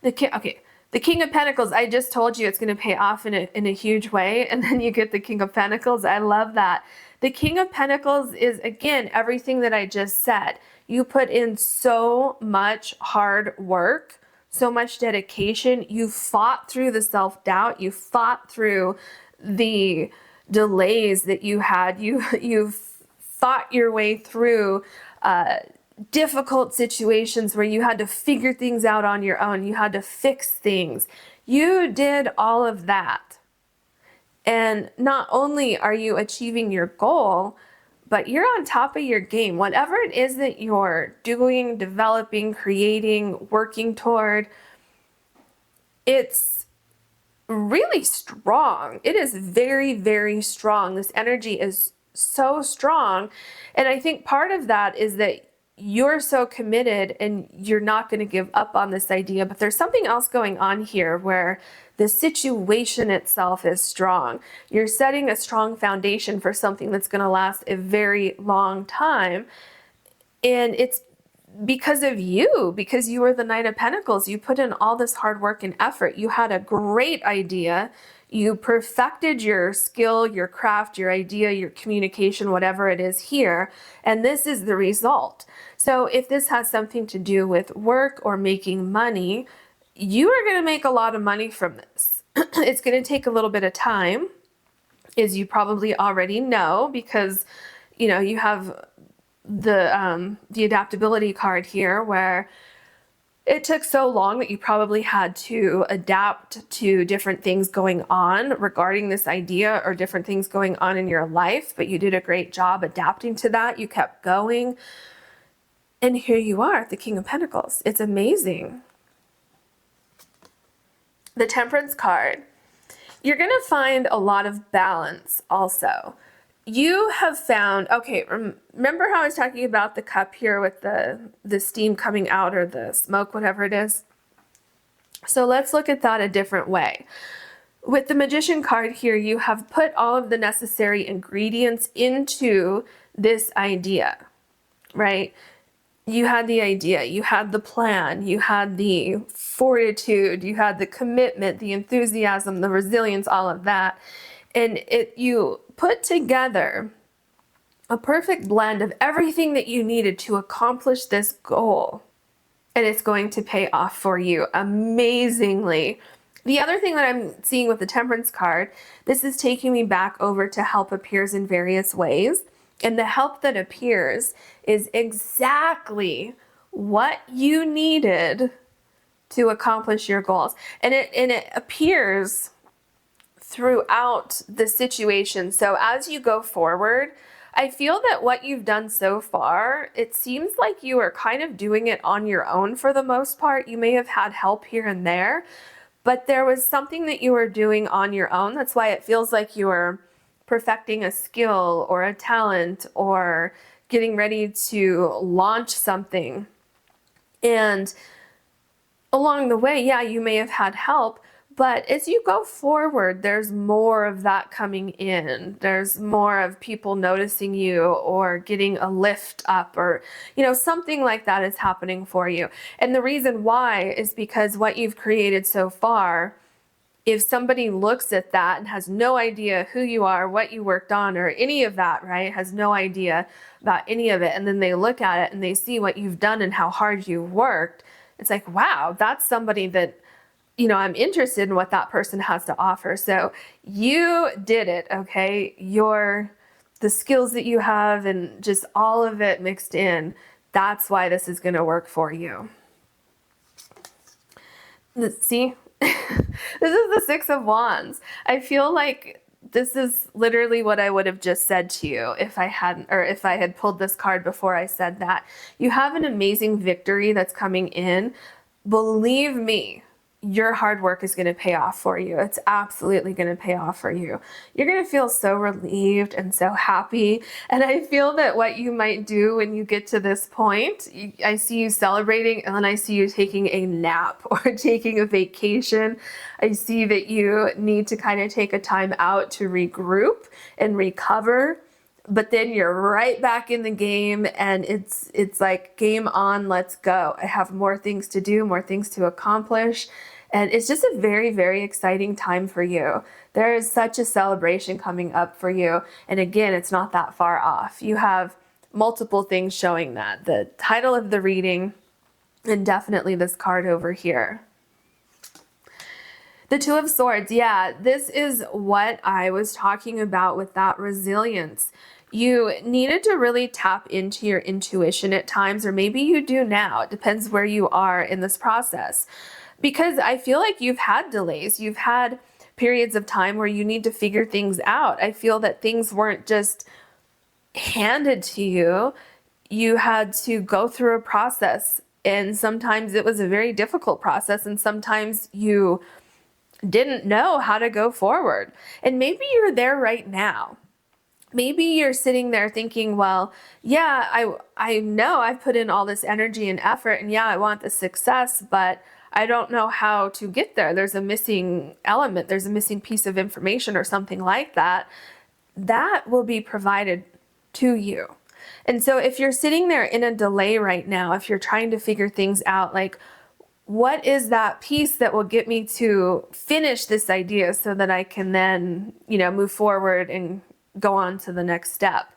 The King of Pentacles, I just told you it's going to pay off in a huge way. And then you get the King of Pentacles. I love that. The King of Pentacles is, again, everything that I just said. You put in so much hard work, so much dedication. You fought through the self-doubt. You fought through the delays that you had. You fought your way through difficult situations where you had to figure things out on your own. You had to fix things. You did all of that. And not only are you achieving your goal, but you're on top of your game. Whatever it is that you're doing, developing, creating, working toward, it's really strong. It is very, very strong. This energy is so strong. And I think part of that is that you're so committed and you're not going to give up on this idea. But there's something else going on here where the situation itself is strong. You're setting a strong foundation for something that's going to last a very long time. And it's because of you, because you were the Knight of Pentacles. You put in all this hard work and effort. You had a great idea. You perfected your skill, your craft, your idea, your communication, whatever it is here. And this is the result. So if this has something to do with work or making money, you are going to make a lot of money from this. It's going to take a little bit of time, as you probably already know, because, you know, you have the adaptability card here, where it took so long that you probably had to adapt to different things going on regarding this idea, or different things going on in your life, but you did a great job adapting to that. You kept going. And here you are, the King of Pentacles. It's amazing. The Temperance card. You're going to find a lot of balance also. You have found, okay, remember how I was talking about the cup here with the steam coming out, or the smoke, whatever it is? So let's look at that a different way. With the Magician card here, you have put all of the necessary ingredients into this idea, right? You had the idea, you had the plan, you had the fortitude, you had the commitment, the enthusiasm, the resilience, all of that. And you put together a perfect blend of everything that you needed to accomplish this goal. And it's going to pay off for you amazingly. The other thing that I'm seeing with the Temperance card, this is taking me back over to help appears in various ways. And the help that appears is exactly what you needed to accomplish your goals. And it appears throughout the situation. So as you go forward, I feel that what you've done so far, it seems like you are kind of doing it on your own for the most part. You may have had help here and there, but there was something that you were doing on your own. That's why it feels like you were perfecting a skill or a talent, or getting ready to launch something. And along the way, yeah, you may have had help, but as you go forward, there's more of that coming in. There's more of people noticing you, or getting a lift up, or, you know, something like that is happening for you. And the reason why is because what you've created so far, if somebody looks at that and has no idea who you are, what you worked on, or any of that, right, has no idea about any of it, and then they look at it and they see what you've done and how hard you worked, it's like, wow, that's somebody that, you know, I'm interested in what that person has to offer. So you did it, okay? The skills that you have, and just all of it mixed in, that's why this is going to work for you. See? This is the Six of Wands. I feel like this is literally what I would have just said to you if I hadn't, or if I had pulled this card before I said that. You have an amazing victory that's coming in. Believe me, your hard work is going to pay off for you. It's absolutely going to pay off for you. You're going to feel so relieved and so happy. And I feel that what you might do when you get to this point, I see you celebrating, and then I see you taking a nap or taking a vacation. I see that you need to kind of take a time out to regroup and recover. But then you're right back in the game, and it's like game on, let's go. I have more things to do, more things to accomplish. And it's just a very, very exciting time for you. There is such a celebration coming up for you. And again, it's not that far off. You have multiple things showing that. The title of the reading, and definitely this card over here. The Two of Swords, yeah, this is what I was talking about with that resilience. You needed to really tap into your intuition at times, or maybe you do now. It depends where you are in this process. Because I feel like you've had delays. You've had periods of time where you need to figure things out. I feel that things weren't just handed to you. You had to go through a process. And sometimes it was a very difficult process. And sometimes you didn't know how to go forward. And maybe you're there right now. Maybe you're sitting there thinking, well, yeah, I know I've put in all this energy and effort, and yeah, I want the success, but I don't know how to get there. There's a missing element. There's a missing piece of information or something like that. That will be provided to you. And so if you're sitting there in a delay right now, if you're trying to figure things out, like, what is that piece that will get me to finish this idea so that I can then, move forward and go on to the next step?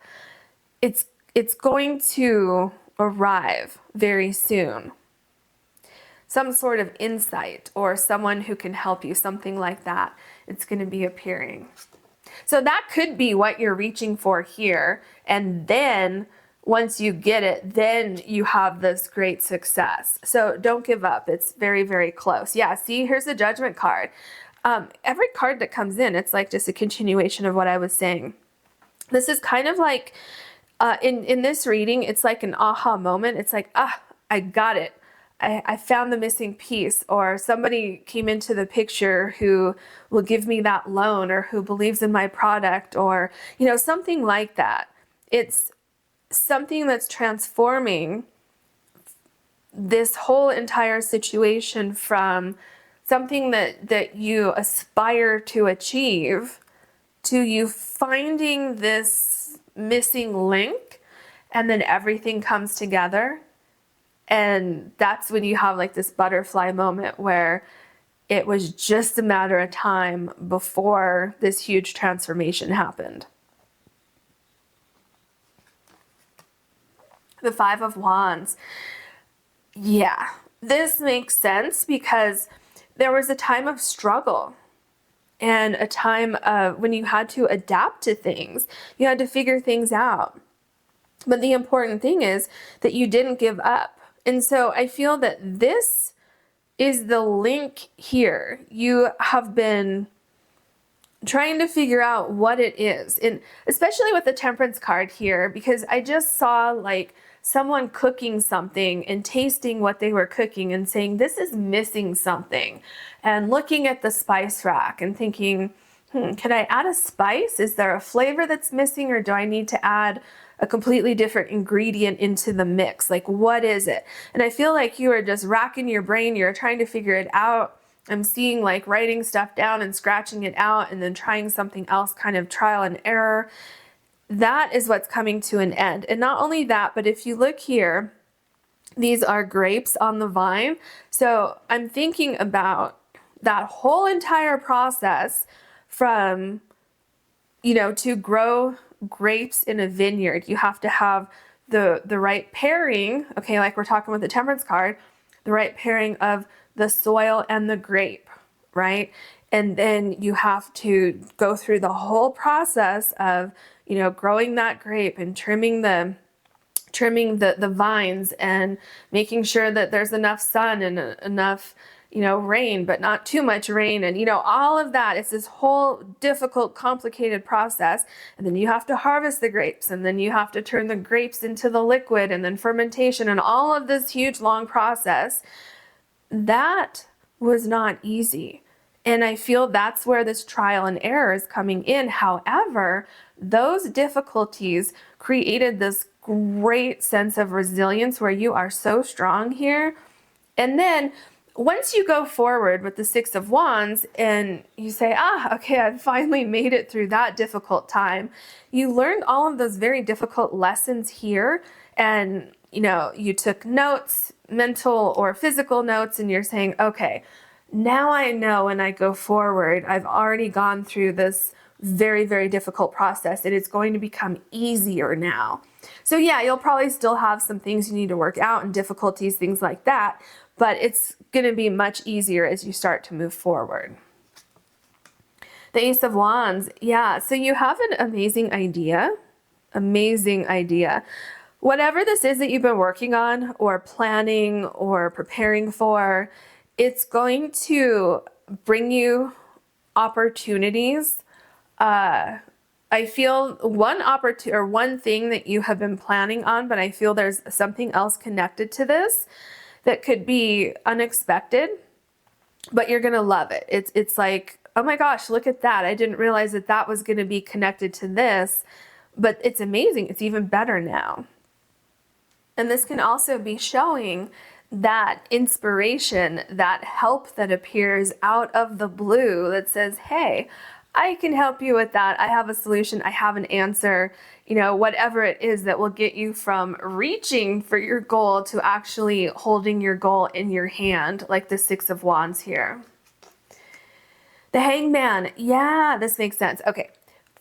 It's going to arrive very soon. Some sort of insight or someone who can help you, something like that. It's going to be appearing. So that could be what you're reaching for here. And then once you get it, then you have this great success. So don't give up. It's very, very close. Yeah, see, here's the Judgment card. Every card that comes in, it's like just a continuation of what I was saying. This is kind of like, in this reading, it's like an aha moment. It's like, I got it. I found the missing piece, or somebody came into the picture who will give me that loan, or who believes in my product, or, something like that. It's something that's transforming this whole entire situation from something that you aspire to achieve to you finding this missing link, and then everything comes together. And that's when you have like this butterfly moment where it was just a matter of time before this huge transformation happened. The Five of Wands. Yeah, this makes sense because there was a time of struggle and a time of when you had to adapt to things. You had to figure things out. But the important thing is that you didn't give up. And so I feel that this is the link here. You have been trying to figure out what it is, and especially with the Temperance card here, because I just saw like someone cooking something and tasting what they were cooking and saying, this is missing something, and looking at the spice rack and thinking, can I add a spice? Is there a flavor that's missing, or do I need to add a completely different ingredient into the mix? Like, what is it? And I feel like you are just racking your brain. You're trying to figure it out. I'm seeing like writing stuff down and scratching it out and then trying something else, kind of trial and error. That is what's coming to an end. And not only that, but if you look here, these are grapes on the vine. So I'm thinking about that whole entire process from, to grow grapes in a vineyard. You have to have the right pairing, okay, like we're talking with the Temperance card, the right pairing of the soil and the grape, right? And then you have to go through the whole process of, growing that grape and trimming the vines and making sure that there's enough sun and enough rain, but not too much rain. And, all of that. It's this whole difficult, complicated process. And then you have to harvest the grapes, and then you have to turn the grapes into the liquid, and then fermentation, and all of this huge, long process. That was not easy. And I feel that's where this trial and error is coming in. However, those difficulties created this great sense of resilience where you are so strong here. And then once you go forward with the Six of Wands and you say, okay, I finally made it through that difficult time. You learned all of those very difficult lessons here, and you took notes, mental or physical notes, and you're saying, okay, now I know when I go forward, I've already gone through this very, very difficult process, and it's going to become easier now. So yeah, you'll probably still have some things you need to work out and difficulties, things like that, but it's going to be much easier as you start to move forward. The Ace of Wands. Yeah, so you have an amazing idea. Whatever this is that you've been working on or planning or preparing for, it's going to bring you opportunities. I feel one thing that you have been planning on, but I feel there's something else connected to this that could be unexpected, but you're going to love it. It's like, oh my gosh, look at that. I didn't realize that was going to be connected to this, but it's amazing. It's even better now. And this can also be showing that inspiration, that help that appears out of the blue that says, hey, I can help you with that. I have a solution. I have an answer, you know, whatever it is that will get you from reaching for your goal to actually holding your goal in your hand, like the Six of Wands here. The Hangman. Yeah, this makes sense. Okay.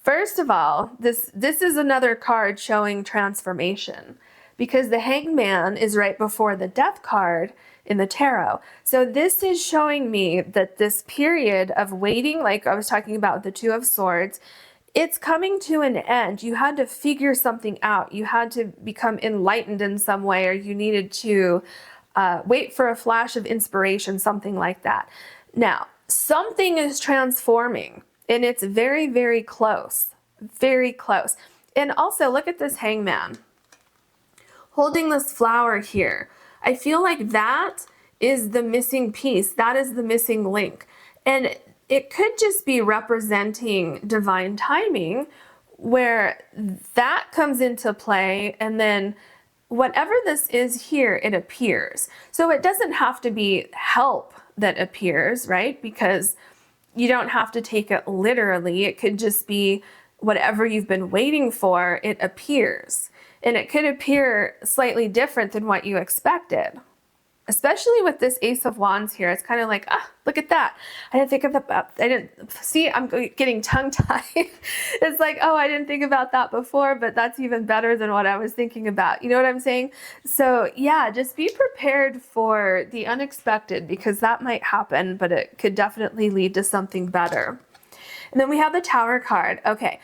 First of all, this is another card showing transformation, because the Hangman is right before the Death card in the tarot. So this is showing me that this period of waiting, like I was talking about the Two of Swords, it's coming to an end. You had to figure something out. You had to become enlightened in some way, or you needed to wait for a flash of inspiration, something like that. Now, something is transforming, and it's very, very close. Very close. And also, look at this Hangman holding this flower here. I feel like that is the missing piece. That is the missing link. And it could just be representing divine timing, where that comes into play, and then whatever this is here, it appears. So it doesn't have to be help that appears, right? Because you don't have to take it literally. It could just be whatever you've been waiting for, it appears. And it could appear slightly different than what you expected. Especially with this Ace of Wands here, it's kind of like, look at that. I didn't think of that. I didn't see, I'm getting tongue-tied. It's like, oh, I didn't think about that before, but that's even better than what I was thinking about. You know what I'm saying? So yeah, just be prepared for the unexpected, because that might happen, but it could definitely lead to something better. And then we have the Tower card. Okay.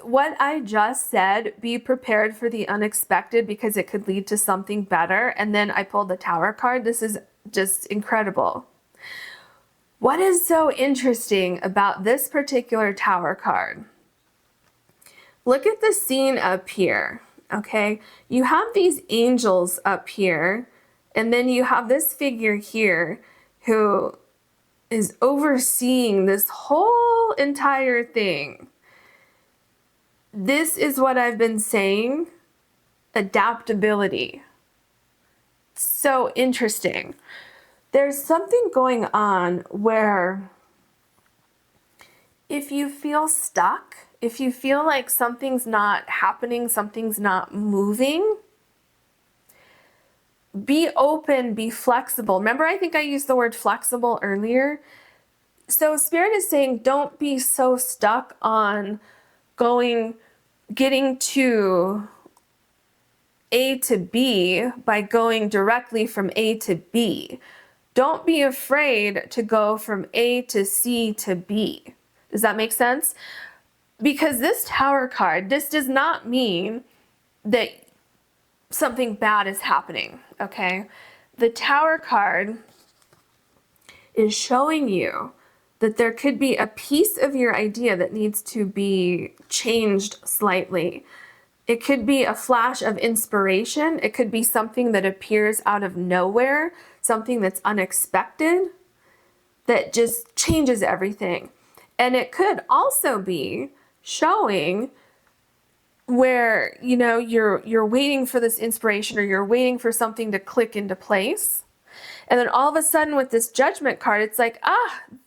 What I just said, be prepared for the unexpected, because it could lead to something better. And then I pulled the Tower card. This is just incredible. What is so interesting about this particular Tower card? Look at the scene up here, okay? You have these angels up here, and then you have this figure here who is overseeing this whole entire thing. This is what I've been saying, adaptability. So interesting. There's something going on where if you feel stuck, if you feel like something's not happening, something's not moving, be open, be flexible. Remember, I think I used the word flexible earlier. So Spirit is saying, don't be so stuck on getting to A to B by going directly from A to B. Don't be afraid to go from A to C to B. Does that make sense? Because this Tower card, this does not mean that something bad is happening, okay? The Tower card is showing you that there could be a piece of your idea that needs to be changed slightly. It could be a flash of inspiration. It could be something that appears out of nowhere, something that's unexpected, that just changes everything. And it could also be showing where, you know, you're waiting for this inspiration, or you're waiting for something to click into place. And then all of a sudden with this Judgment card, it's like,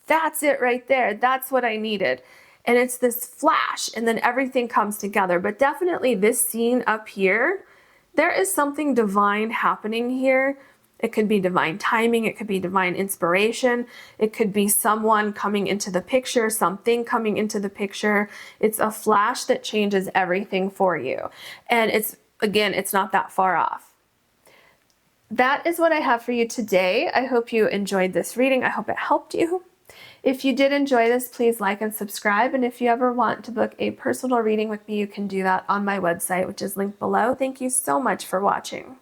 that's it right there. That's what I needed. And it's this flash, and then everything comes together. But definitely this scene up here, there is something divine happening here. It could be divine timing. It could be divine inspiration. It could be someone coming into the picture, something coming into the picture. It's a flash that changes everything for you. And it's not that far off. That is what I have for you today. I hope you enjoyed this reading. I hope it helped you. If you did enjoy this, please like and subscribe. And if you ever want to book a personal reading with me, you can do that on my website, which is linked below. Thank you so much for watching.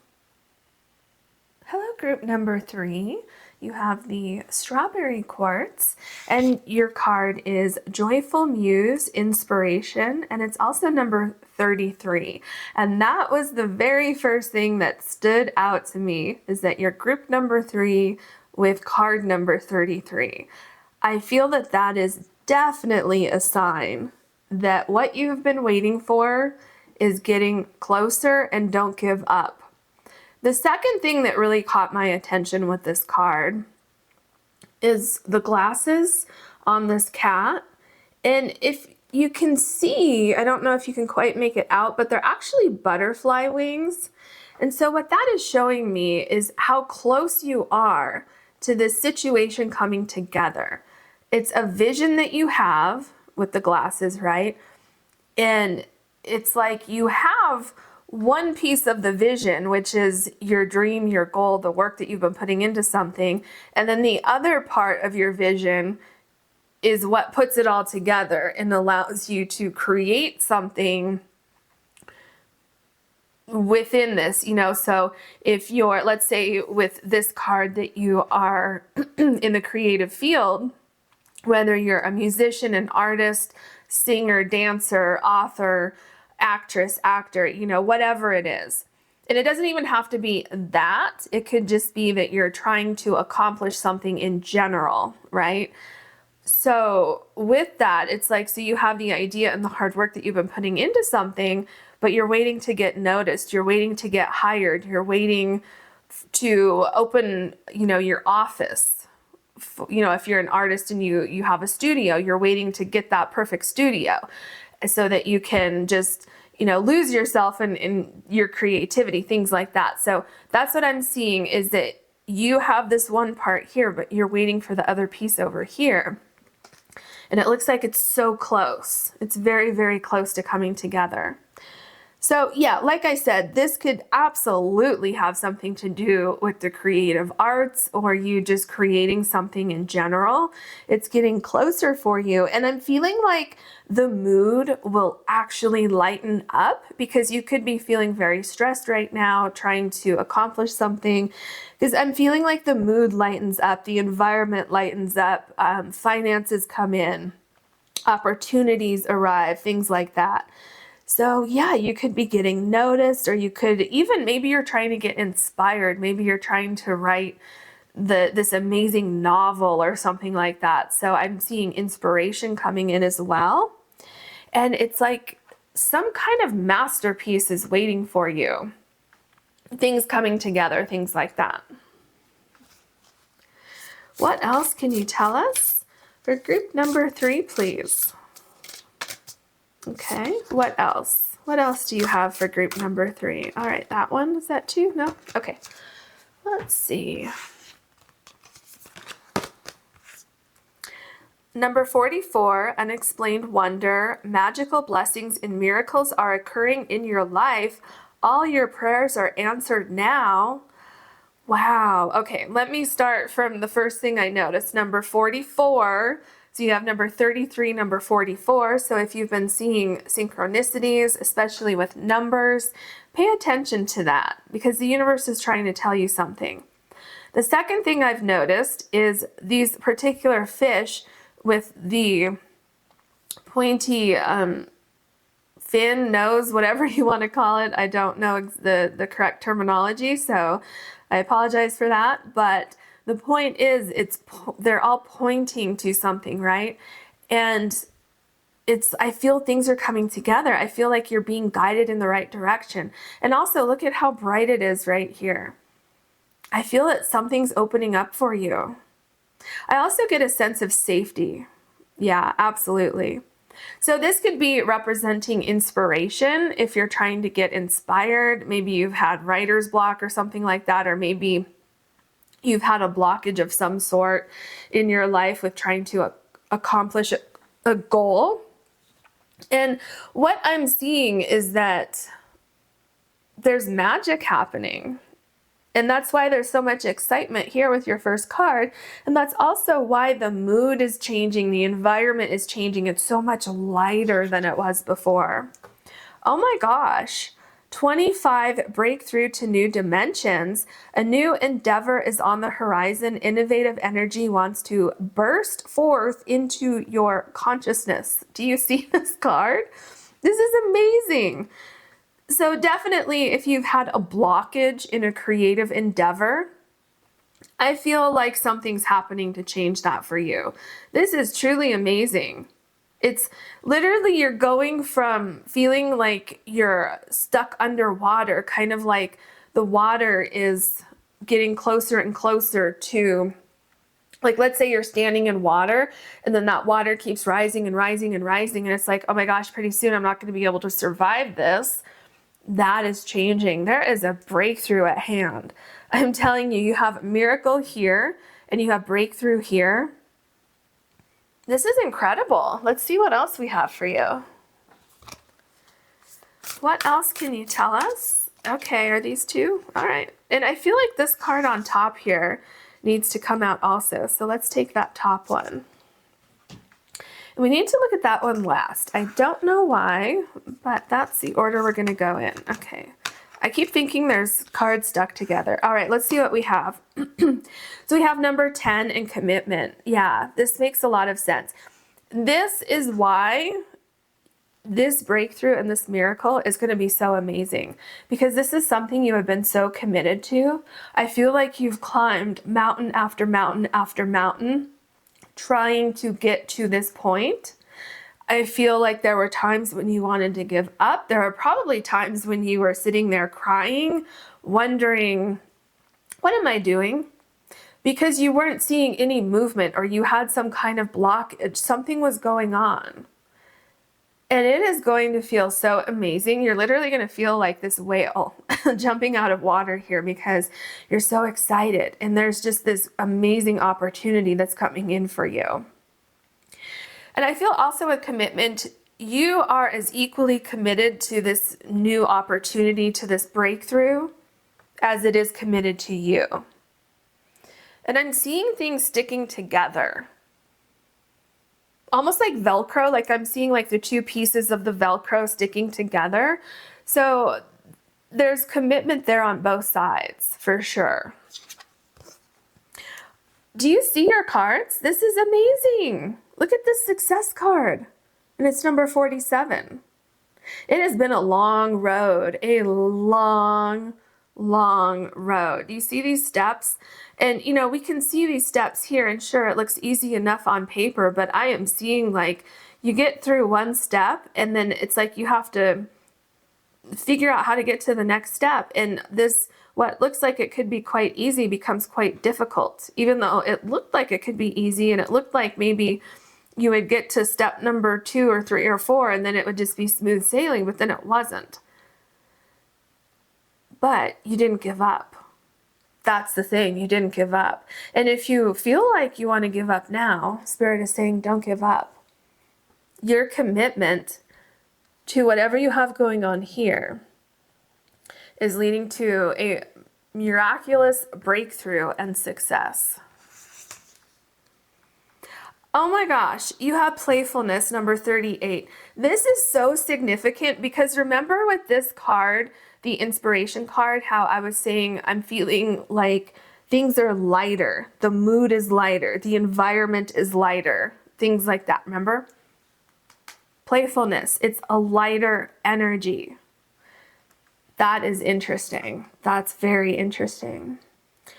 Hello, group number 3. You have the Strawberry Quartz, and your card is Joyful Muse Inspiration, and it's also number 33. And that was the very first thing that stood out to me, is that you're group number 3 with card number 33. I feel that that is definitely a sign that what you've been waiting for is getting closer, and don't give up. The second thing that really caught my attention with this card is the glasses on this cat. And if you can see, I don't know if you can quite make it out, but they're actually butterfly wings. And so what that is showing me is how close you are to this situation coming together. It's a vision that you have with the glasses, right? And it's like you have one piece of the vision, which is your dream, your goal, the work that you've been putting into something. And then the other part of your vision is what puts it all together and allows you to create something within this, you know. So if you're, let's say with this card that you are in the creative field, whether you're a musician, an artist, singer, dancer, author, actress, actor, you know, whatever it is. And it doesn't even have to be that. It could just be that you're trying to accomplish something in general, right? So with that, it's like, so you have the idea and the hard work that you've been putting into something, but you're waiting to get noticed. You're waiting to get hired. You're waiting to open, you know, your office. You know, if you're an artist and you have a studio, you're waiting to get that perfect studio so that you can just, you know, lose yourself in your creativity, things like that. So that's what I'm seeing, is that you have this one part here, but you're waiting for the other piece over here. And it looks like it's so close. It's very, very close to coming together. So yeah, like I said, this could absolutely have something to do with the creative arts or you just creating something in general. It's getting closer for you. And I'm feeling like the mood will actually lighten up, because you could be feeling very stressed right now trying to accomplish something, because I'm feeling like the mood lightens up, the environment lightens up, finances come in, opportunities arrive, things like that. So yeah, you could be getting noticed, or you could even, maybe you're trying to get inspired. Maybe you're trying to write this amazing novel or something like that. So I'm seeing inspiration coming in as well. And it's like some kind of masterpiece is waiting for you. Things coming together, things like that. What else can you tell us for group number 3, please? Okay, what else? What else do you have for group number 3? All right, that one, is that 2? No? Okay, let's see. Number 44, unexplained wonder. Magical blessings and miracles are occurring in your life. All your prayers are answered now. Wow. Okay, let me start from the first thing I noticed. Number 44. So you have number 33, number 44. So if you've been seeing synchronicities, especially with numbers, pay attention to that, because the universe is trying to tell you something. The second thing I've noticed is these particular fish with the pointy fin, nose, whatever you want to call it. I don't know the correct terminology, so I apologize for that. But the point is, they're all pointing to something, right? And I feel things are coming together. I feel like you're being guided in the right direction. And also, look at how bright it is right here. I feel that something's opening up for you. I also get a sense of safety. Yeah, absolutely. So this could be representing inspiration. If you're trying to get inspired, maybe you've had writer's block or something like that, or maybe you've had a blockage of some sort in your life with trying to accomplish a goal. And what I'm seeing is that there's magic happening. And that's why there's so much excitement here with your first card. And that's also why the mood is changing. The environment is changing. It's so much lighter than it was before. Oh my gosh. 25, breakthrough to new dimensions. A new endeavor is on the horizon. Innovative energy wants to burst forth into your consciousness. Do you see this card? This is amazing. So definitely, if you've had a blockage in a creative endeavor, I feel like something's happening to change that for you. This is truly amazing. It's literally, you're going from feeling like you're stuck underwater, kind of like the water is getting closer and closer to Like, let's say you're standing in water and then that water keeps rising and rising and rising. And it's like, oh my gosh, pretty soon I'm not going to be able to survive this. That is changing. There is a breakthrough at hand. I'm telling you, you have miracle here and you have breakthrough here. This is incredible. Let's see what else we have for you. What else can you tell us? Okay, are these two? All right. And I feel like this card on top here needs to come out also. So let's take that top one. And we need to look at that one last. I don't know why, but that's the order we're going to go in. Okay. I keep thinking there's cards stuck together. All right, let's see what we have. So we have number 10 and commitment. Yeah, this makes a lot of sense. This is why this breakthrough and this miracle is going to be so amazing, because this is something you have been so committed to. I feel like you've climbed mountain after mountain after mountain trying to get to this point. I feel like there were times when you wanted to give up. There are probably times when you were sitting there crying, wondering, what am I doing? Because you weren't seeing any movement, or you had some kind of blockage. Something was going on. And it is going to feel so amazing. You're literally going to feel like this whale jumping out of water here, because you're so excited. And there's just this amazing opportunity that's coming in for you. And I feel also with commitment, you are as equally committed to this new opportunity, to this breakthrough, as it is committed to you. And I'm seeing things sticking together. Almost like Velcro, like I'm seeing like the two pieces of the Velcro sticking together. So there's commitment there on both sides, for sure. Do you see your cards? This is amazing. Look at this success card, and it's number 47. It has been a long road, a long road. You see these steps? And, you know, we can see these steps here, and sure, it looks easy enough on paper, but I am seeing like you get through one step and then it's like you have to figure out how to get to the next step. And this, what looks like it could be quite easy, becomes quite difficult, even though it looked like it could be easy, and it looked like maybe you would get to step number 2 or 3 or 4 and then it would just be smooth sailing, but then it wasn't. But you didn't give up. That's the thing, you didn't give up. And if you feel like you want to give up now, Spirit is saying don't give up. Your commitment to whatever you have going on here is leading to a miraculous breakthrough and success. Oh my gosh, you have playfulness, number 38. This is so significant because remember with this card, the inspiration card, how I was saying I'm feeling like things are lighter, the mood is lighter, the environment is lighter, things like that, remember? Playfulness, it's a lighter energy. That is interesting. That's very interesting.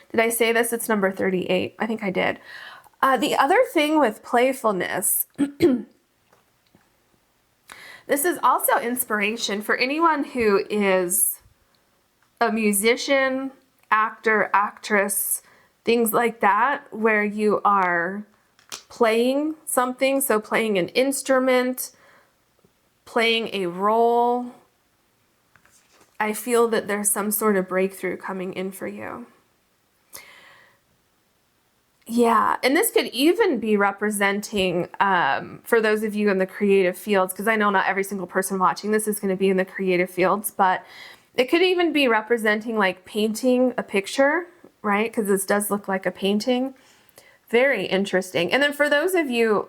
Did I say this? It's number 38. I think I did. The other thing with playfulness, this is also inspiration for anyone who is a musician, actor, actress, things like that, where you are playing something, so playing an instrument, playing a role. I feel that there's some sort of breakthrough coming in for you. Yeah, and this could even be representing, for those of you in the creative fields, because I know not every single person watching this is going to be in the creative fields, but it could even be representing like painting a picture, right? Because this does look like a painting. Very interesting. And then for those of you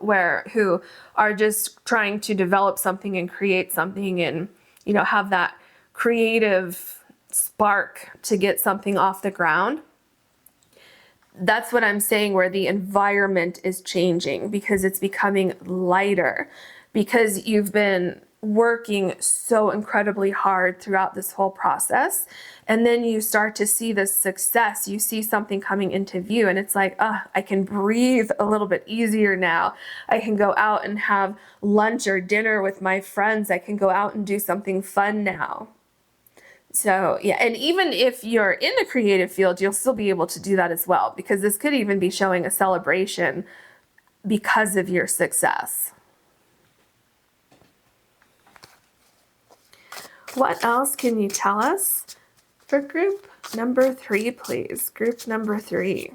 who are just trying to develop something and create something and, you know, have that creative spark to get something off the ground, that's what I'm saying, where the environment is changing because it's becoming lighter, because you've been working so incredibly hard throughout this whole process. And then you start to see this success. You see something coming into view and it's like, I can breathe a little bit easier now. I can go out and have lunch or dinner with my friends. I can go out and do something fun now. So yeah, and even if you're in the creative field, you'll still be able to do that as well, because this could even be showing a celebration because of your success. What else can you tell us for group number 3, please? Group number 3.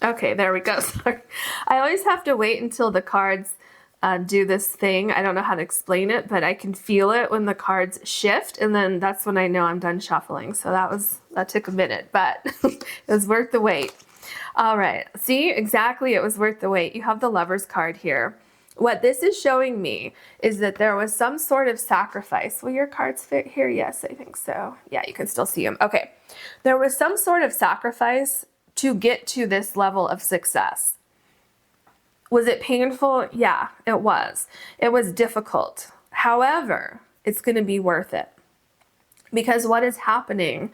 Okay, there we go. Sorry. I always have to wait until the cards do this thing. I don't know how to explain it, but I can feel it when the cards shift, and then that's when I know I'm done shuffling. So that took a minute, but it was worth the wait. All right, see, exactly, it was worth the wait. You have the Lover's card here. What this is showing me is that there was some sort of sacrifice. Will your cards fit here? Yes, I think so. Yeah, you can still see them. Okay, there was some sort of sacrifice to get to this level of success. Was it painful? Yeah, it was. It was difficult. However, it's going to be worth it. Because what is happening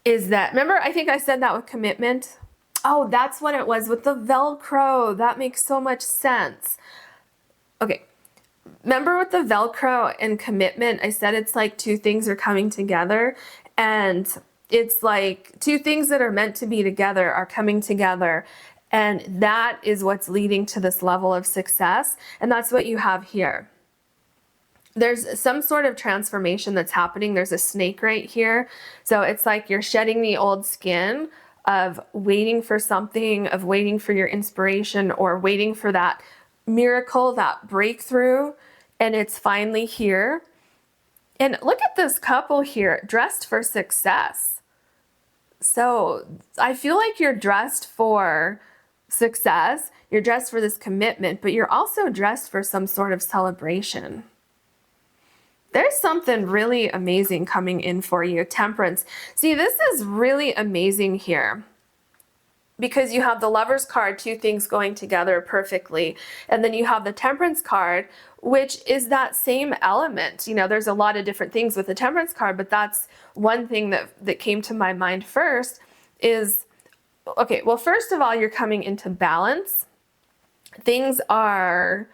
is that, remember, I think I said that with commitment. Oh, that's what it was with the Velcro. That makes so much sense. Okay. Remember with the Velcro and commitment, I said it's like two things are coming together, and it's like two things that are meant to be together are coming together, and that is what's leading to this level of success. And that's what you have here. There's some sort of transformation that's happening. There's a snake right here. So it's like you're shedding the old skin of waiting for something, of waiting for your inspiration, or waiting for that miracle, that breakthrough, and it's finally here. And look at this couple here, dressed for success. So I feel like you're dressed for success, you're dressed for this commitment, but you're also dressed for some sort of celebration. There's something really amazing coming in for you. Temperance. See, this is really amazing here, because you have the Lover's card, two things going together perfectly. And then you have the Temperance card, which is that same element. You know, there's a lot of different things with the Temperance card, but that's one thing that came to my mind first is, okay, well, first of all, you're coming into balance. Things are,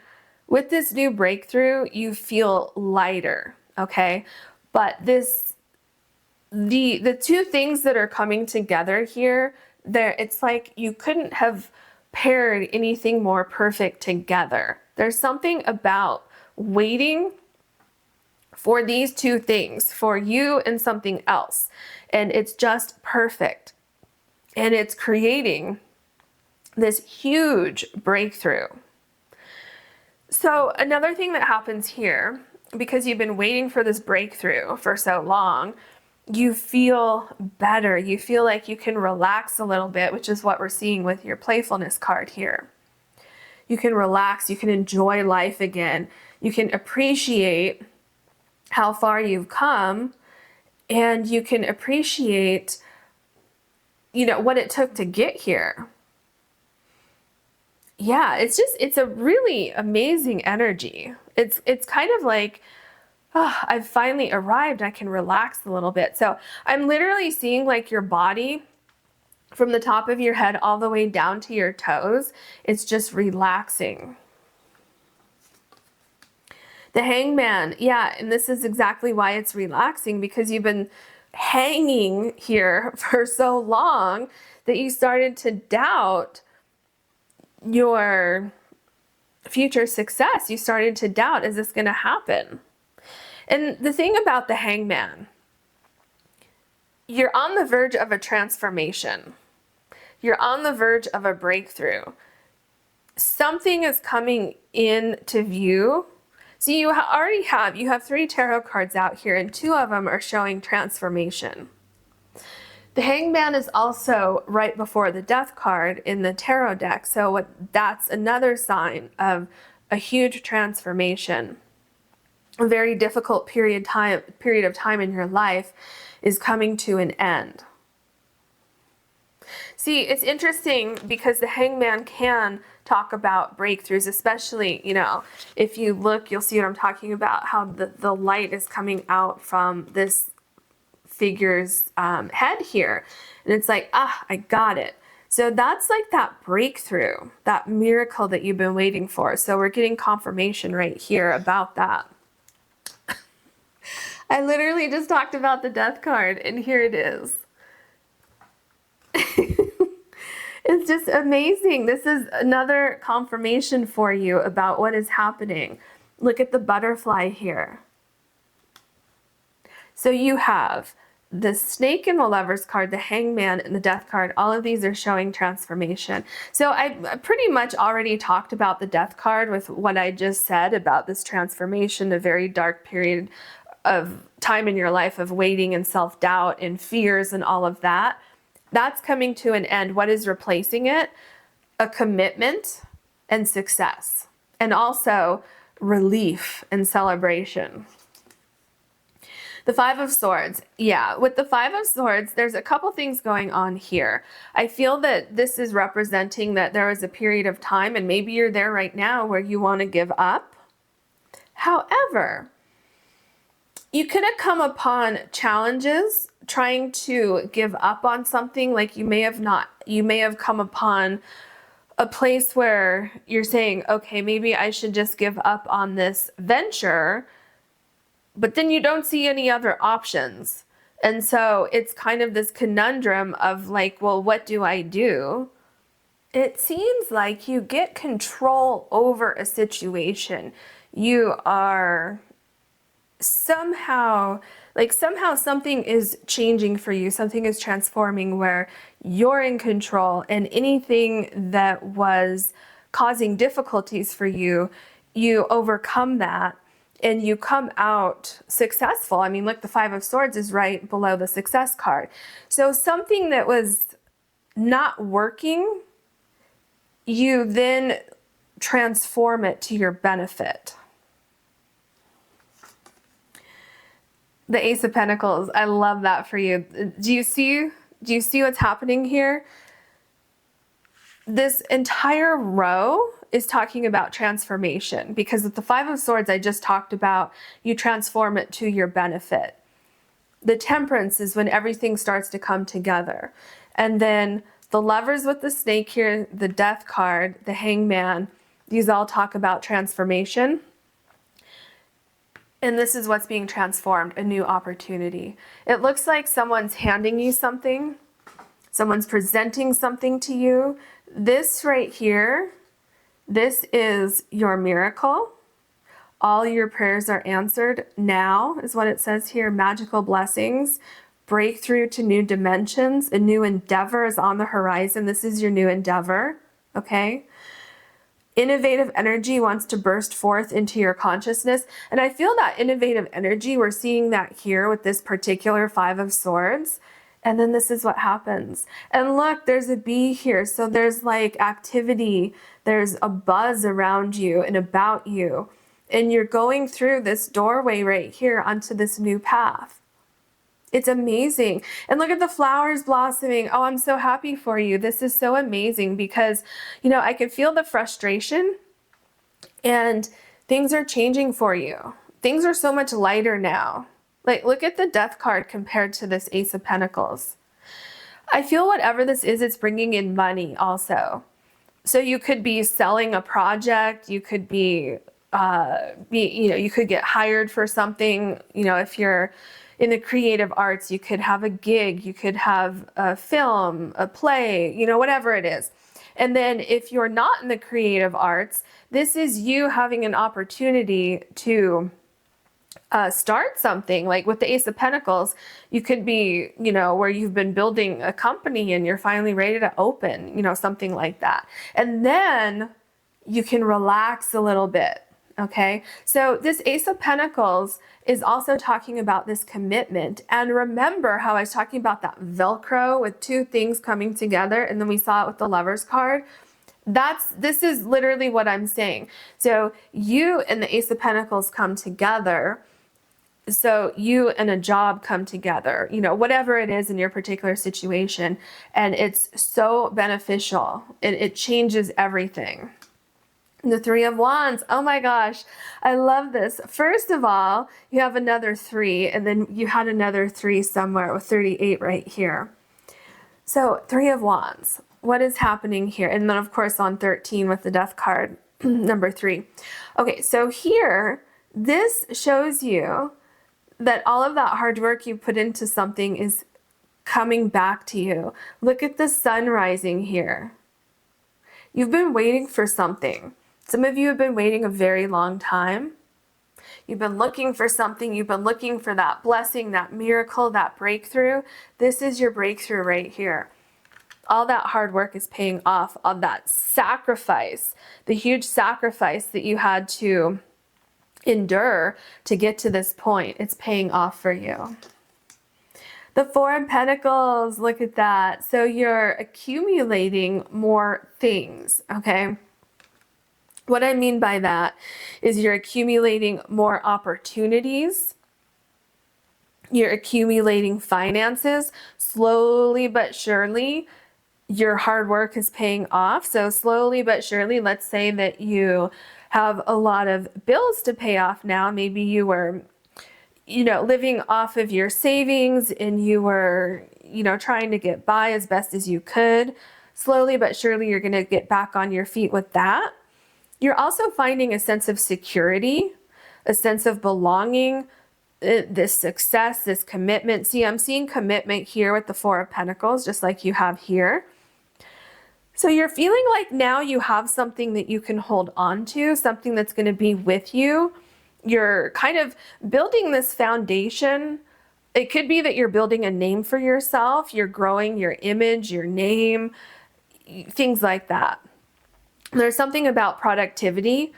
with this new breakthrough, you feel lighter, okay? But the two things that are coming together here, it's like you couldn't have paired anything more perfect together. There's something about waiting for these two things, for you and something else, and it's just perfect. And it's creating this huge breakthrough. So another thing that happens here, because you've been waiting for this breakthrough for so long, you feel better. You feel like you can relax a little bit, which is what we're seeing with your playfulness card here. You can relax, you can enjoy life again. You can appreciate how far you've come, and you can appreciate, you know, what it took to get here. Yeah, it's a really amazing energy. It's kind of like, oh, I've finally arrived. I can relax a little bit. So I'm literally seeing like your body from the top of your head all the way down to your toes. It's just relaxing. The Hangman, yeah, and this is exactly why it's relaxing, because you've been hanging here for so long that you started to doubt your future success. You started to doubt, is this going to happen? And the thing about the Hangman, you're on the verge of a transformation. You're on the verge of a breakthrough. Something is coming into view. So you already have 3 tarot cards out here, and 2 of them are showing transformation. The Hangman is also right before the Death card in the tarot deck, so that's another sign of a huge transformation. A very difficult period of time in your life is coming to an end. See, it's interesting because the Hangman can talk about breakthroughs, especially, you know, if you look, you'll see what I'm talking about, how the light is coming out from this figure's head here. And it's like, I got it. So that's like that breakthrough, that miracle that you've been waiting for. So we're getting confirmation right here about that. I literally just talked about the death card, and here it is. It's just amazing. This is another confirmation for you about what is happening. Look at the butterfly here. So you have the snake in the Lovers card, the Hangman, and the Death card. All of these are showing transformation. So I pretty much already talked about the Death card with what I just said about this transformation, a very dark period of time in your life of waiting and self-doubt and fears and all of that. That's coming to an end. What is replacing it? A commitment and success, and also relief and celebration. The Five of Swords. Yeah, with the Five of Swords, there's a couple things going on here. I feel that this is representing that there was a period of time, and maybe you're there right now, where you want to give up. However, you could have come upon challenges trying to give up on something. Like you may have come upon a place where you're saying, okay, maybe I should just give up on this venture, but then you don't see any other options. And so it's kind of this conundrum of like, well, what do I do? It seems like you get control over a situation. You are somehow something is changing for you. Something is transforming where you're in control, and anything that was causing difficulties for you, you overcome that and you come out successful. I mean, look, the Five of Swords is right below the success card. So something that was not working, you then transform it to your benefit. The Ace of Pentacles, I love that for you. Do you see what's happening here? This entire row is talking about transformation, because with the Five of Swords I just talked about, you transform it to your benefit. The Temperance is when everything starts to come together. And then the Lovers with the snake here, the Death card, the Hangman, these all talk about transformation. And this is what's being transformed, a new opportunity. It looks like someone's handing you something. Someone's presenting something to you. This right here, this is your miracle. All your prayers are answered now, is what it says here. Magical blessings, breakthrough to new dimensions. A new endeavor is on the horizon. This is your new endeavor, okay? Innovative energy wants to burst forth into your consciousness. And I feel that innovative energy, we're seeing that here with this particular Five of Swords. And then this is what happens. And look, there's a bee here. So there's like activity. There's a buzz around you and about you. And you're going through this doorway right here onto this new path. It's amazing. And look at the flowers blossoming. Oh, I'm so happy for you. This is so amazing because, you know, I could feel the frustration and things are changing for you. Things are so much lighter now. Like, look at the Death card compared to this Ace of Pentacles. I feel whatever this is, it's bringing in money also. So you could be selling a project. You could be, you could get hired for something. You know, if you're in the creative arts, you could have a gig, you could have a film, a play, you know, whatever it is. And then if you're not in the creative arts, this is you having an opportunity to start something. Like with the Ace of Pentacles, you could be, you know, where you've been building a company and you're finally ready to open, you know, something like that. And then you can relax a little bit. Okay, so this Ace of Pentacles is also talking about this commitment. And remember how I was talking about that Velcro with two things coming together, and then we saw it with the Lovers card? This is literally what I'm saying. So you and the Ace of Pentacles come together. So you and a job come together, you know, whatever it is in your particular situation. And it's so beneficial. It changes everything. The Three of Wands. Oh my gosh, I love this. First of all, you have another 3, and then you had another 3 somewhere with 38 right here. So 3 of Wands. What is happening here? And then, of course, on 13 with the Death card, number 3. Okay, so here, this shows you that all of that hard work you put into something is coming back to you. Look at the sun rising here. You've been waiting for something. Some of you have been waiting a very long time. You've been looking for something. You've been looking for that blessing, that miracle, that breakthrough. This is your breakthrough right here. All that hard work is paying off. All that sacrifice, the huge sacrifice that you had to endure to get to this point, it's paying off for you. The 4 of Pentacles, look at that. So you're accumulating more things, okay? What I mean by that is you're accumulating more opportunities. You're accumulating finances. Slowly but surely, your hard work is paying off. So slowly but surely, let's say that you have a lot of bills to pay off now. Maybe you were, living off of your savings and you were, trying to get by as best as you could. Slowly but surely, you're going to get back on your feet with that. You're also finding a sense of security, a sense of belonging, this success, this commitment. See, I'm seeing commitment here with the 4 of Pentacles, just like you have here. So you're feeling like now you have something that you can hold on to, something that's going to be with you. You're kind of building this foundation. It could be that you're building a name for yourself. You're growing your image, your name, things like that. There's something about productivity.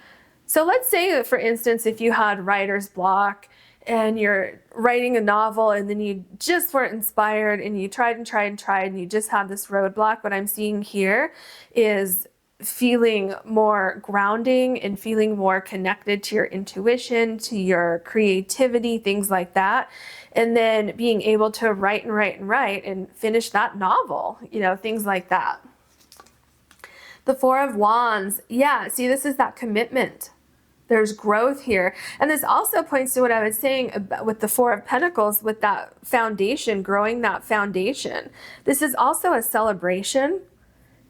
So let's say that, for instance, if you had writer's block and you're writing a novel and then you just weren't inspired and you tried and you just had this roadblock, what I'm seeing here is feeling more grounding and feeling more connected to your intuition, to your creativity, things like that. And then being able to write and finish that novel, things like that. The 4 of Wands, yeah, see, this is that commitment. There's growth here. And this also points to what I was saying about with the 4 of Pentacles, with that foundation, growing that foundation. This is also a celebration.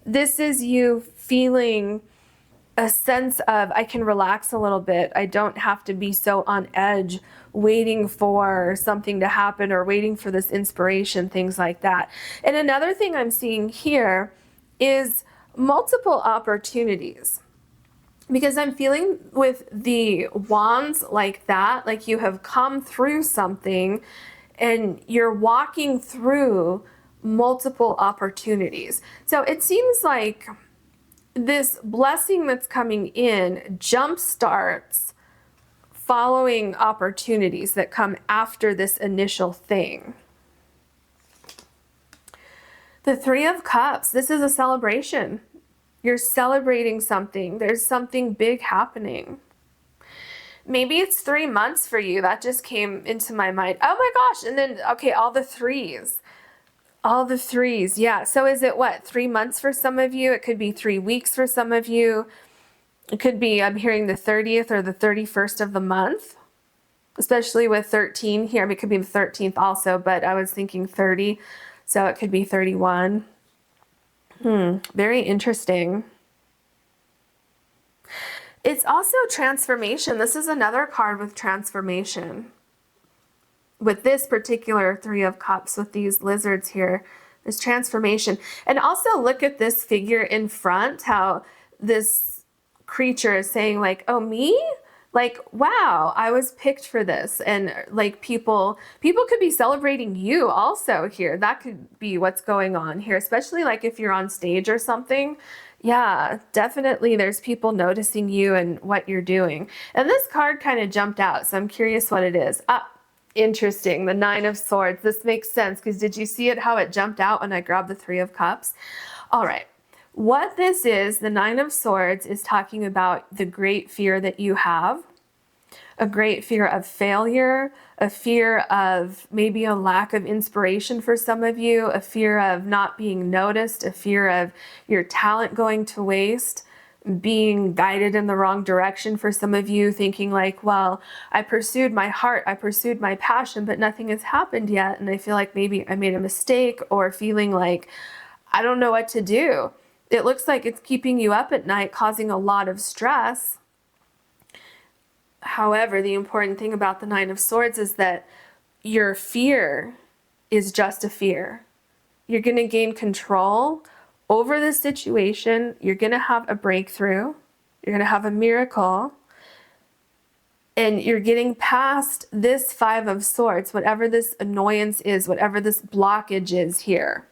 This is you feeling a sense of, I can relax a little bit. I don't have to be so on edge, waiting for something to happen or waiting for this inspiration, things like that. And another thing I'm seeing here is multiple opportunities, because I'm feeling with the wands like that, like you have come through something and you're walking through multiple opportunities. So it seems like this blessing that's coming in jump starts following opportunities that come after this initial thing. The 3 of Cups, this is a celebration. You're celebrating something. There's something big happening. Maybe it's 3 months for you. That just came into my mind. Oh my gosh. And then, okay, all the threes. All the threes. Yeah. So is it what? 3 months for some of you? It could be 3 weeks for some of you. It could be, I'm hearing the 30th or the 31st of the month, especially with 13 here. I mean, it could be the 13th also, but I was thinking 30. So it could be 31. Very interesting. It's also transformation. This is another card with transformation. With this particular 3 of Cups, with these lizards here, there's transformation. And also look at this figure in front, how this creature is saying like, oh, me? Like, wow, I was picked for this. And like people could be celebrating you also here. That could be what's going on here, especially like if you're on stage or something. Yeah, definitely there's people noticing you and what you're doing. And this card kind of jumped out, so I'm curious what it is. Interesting, the 9 of Swords. This makes sense because did you see it, how it jumped out when I grabbed the 3 of Cups? All right. What this is, the 9 of Swords is talking about the great fear that you have, a great fear of failure, a fear of maybe a lack of inspiration for some of you, a fear of not being noticed, a fear of your talent going to waste. being guided in the wrong direction. For some of you, thinking like, well, I pursued my heart, I pursued my passion, but nothing has happened yet. And I feel like maybe I made a mistake, or feeling like I don't know what to do. It looks like it's keeping you up at night, causing a lot of stress. However, the important thing about the Nine of Swords is that your fear is just a fear. You're going to gain control over the situation. You're going to have a breakthrough. You're going to have a miracle. And you're getting past this Five of Swords, whatever this annoyance is, whatever this blockage is here.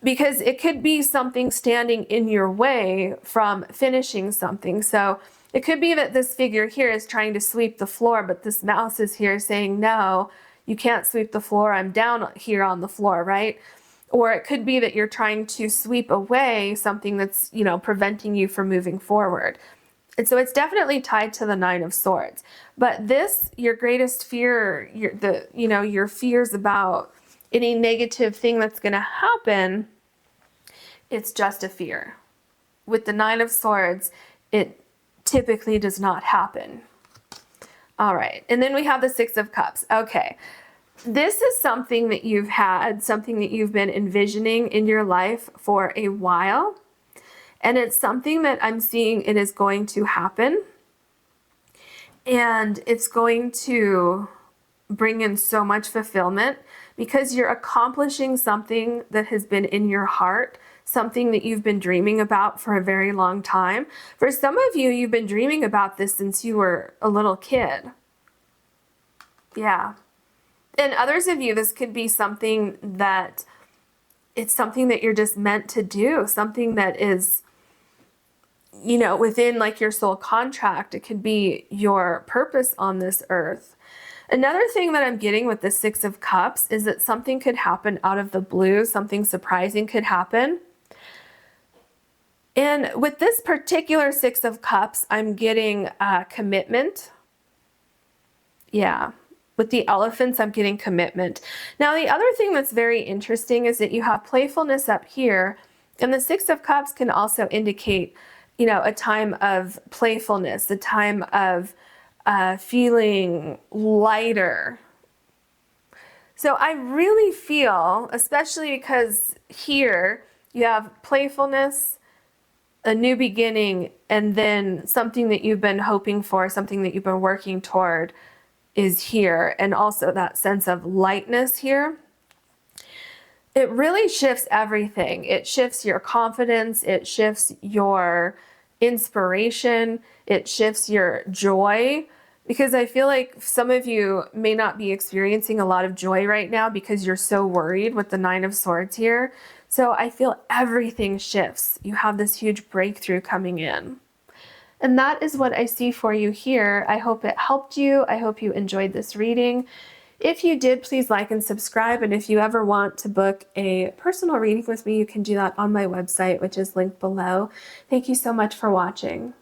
Because it could be something standing in your way from finishing something. So it could be that this figure here is trying to sweep the floor, but this mouse is here saying, no, you can't sweep the floor. I'm down here on the floor, right? Or it could be that you're trying to sweep away something that's, preventing you from moving forward. And so it's definitely tied to the Nine of Swords. But this, your greatest fear, your fears about any negative thing that's going to happen, it's just a fear. With the Nine of Swords, it typically does not happen. All right, and then we have the Six of Cups. Okay, this is something that you've had, something that you've been envisioning in your life for a while. And it's something that I'm seeing it is going to happen. And it's going to bring in so much fulfillment because you're accomplishing something that has been in your heart, something that you've been dreaming about for a very long time. For some of you, you've been dreaming about this since you were a little kid. Yeah. And others of you, this could be something that it's something that you're just meant to do, something that is, within like your soul contract. It could be your purpose on this earth. Another thing that I'm getting with the Six of Cups is that something could happen out of the blue, something surprising could happen. And with this particular Six of Cups, I'm getting commitment. Yeah. With the elephants, I'm getting commitment. Now, the other thing that's very interesting is that you have playfulness up here, and the Six of Cups can also indicate, a time of playfulness, a time of feeling lighter. So I really feel, especially because here you have playfulness, a new beginning, and then something that you've been hoping for, something that you've been working toward is here. And also that sense of lightness here. It really shifts everything. It shifts your confidence. It shifts your inspiration. It shifts your joy. Because I feel like some of you may not be experiencing a lot of joy right now because you're so worried with the Nine of Swords here. So I feel everything shifts. You have this huge breakthrough coming in. And that is what I see for you here. I hope it helped you. I hope you enjoyed this reading. If you did, please like and subscribe. And if you ever want to book a personal reading with me, you can do that on my website, which is linked below. Thank you so much for watching.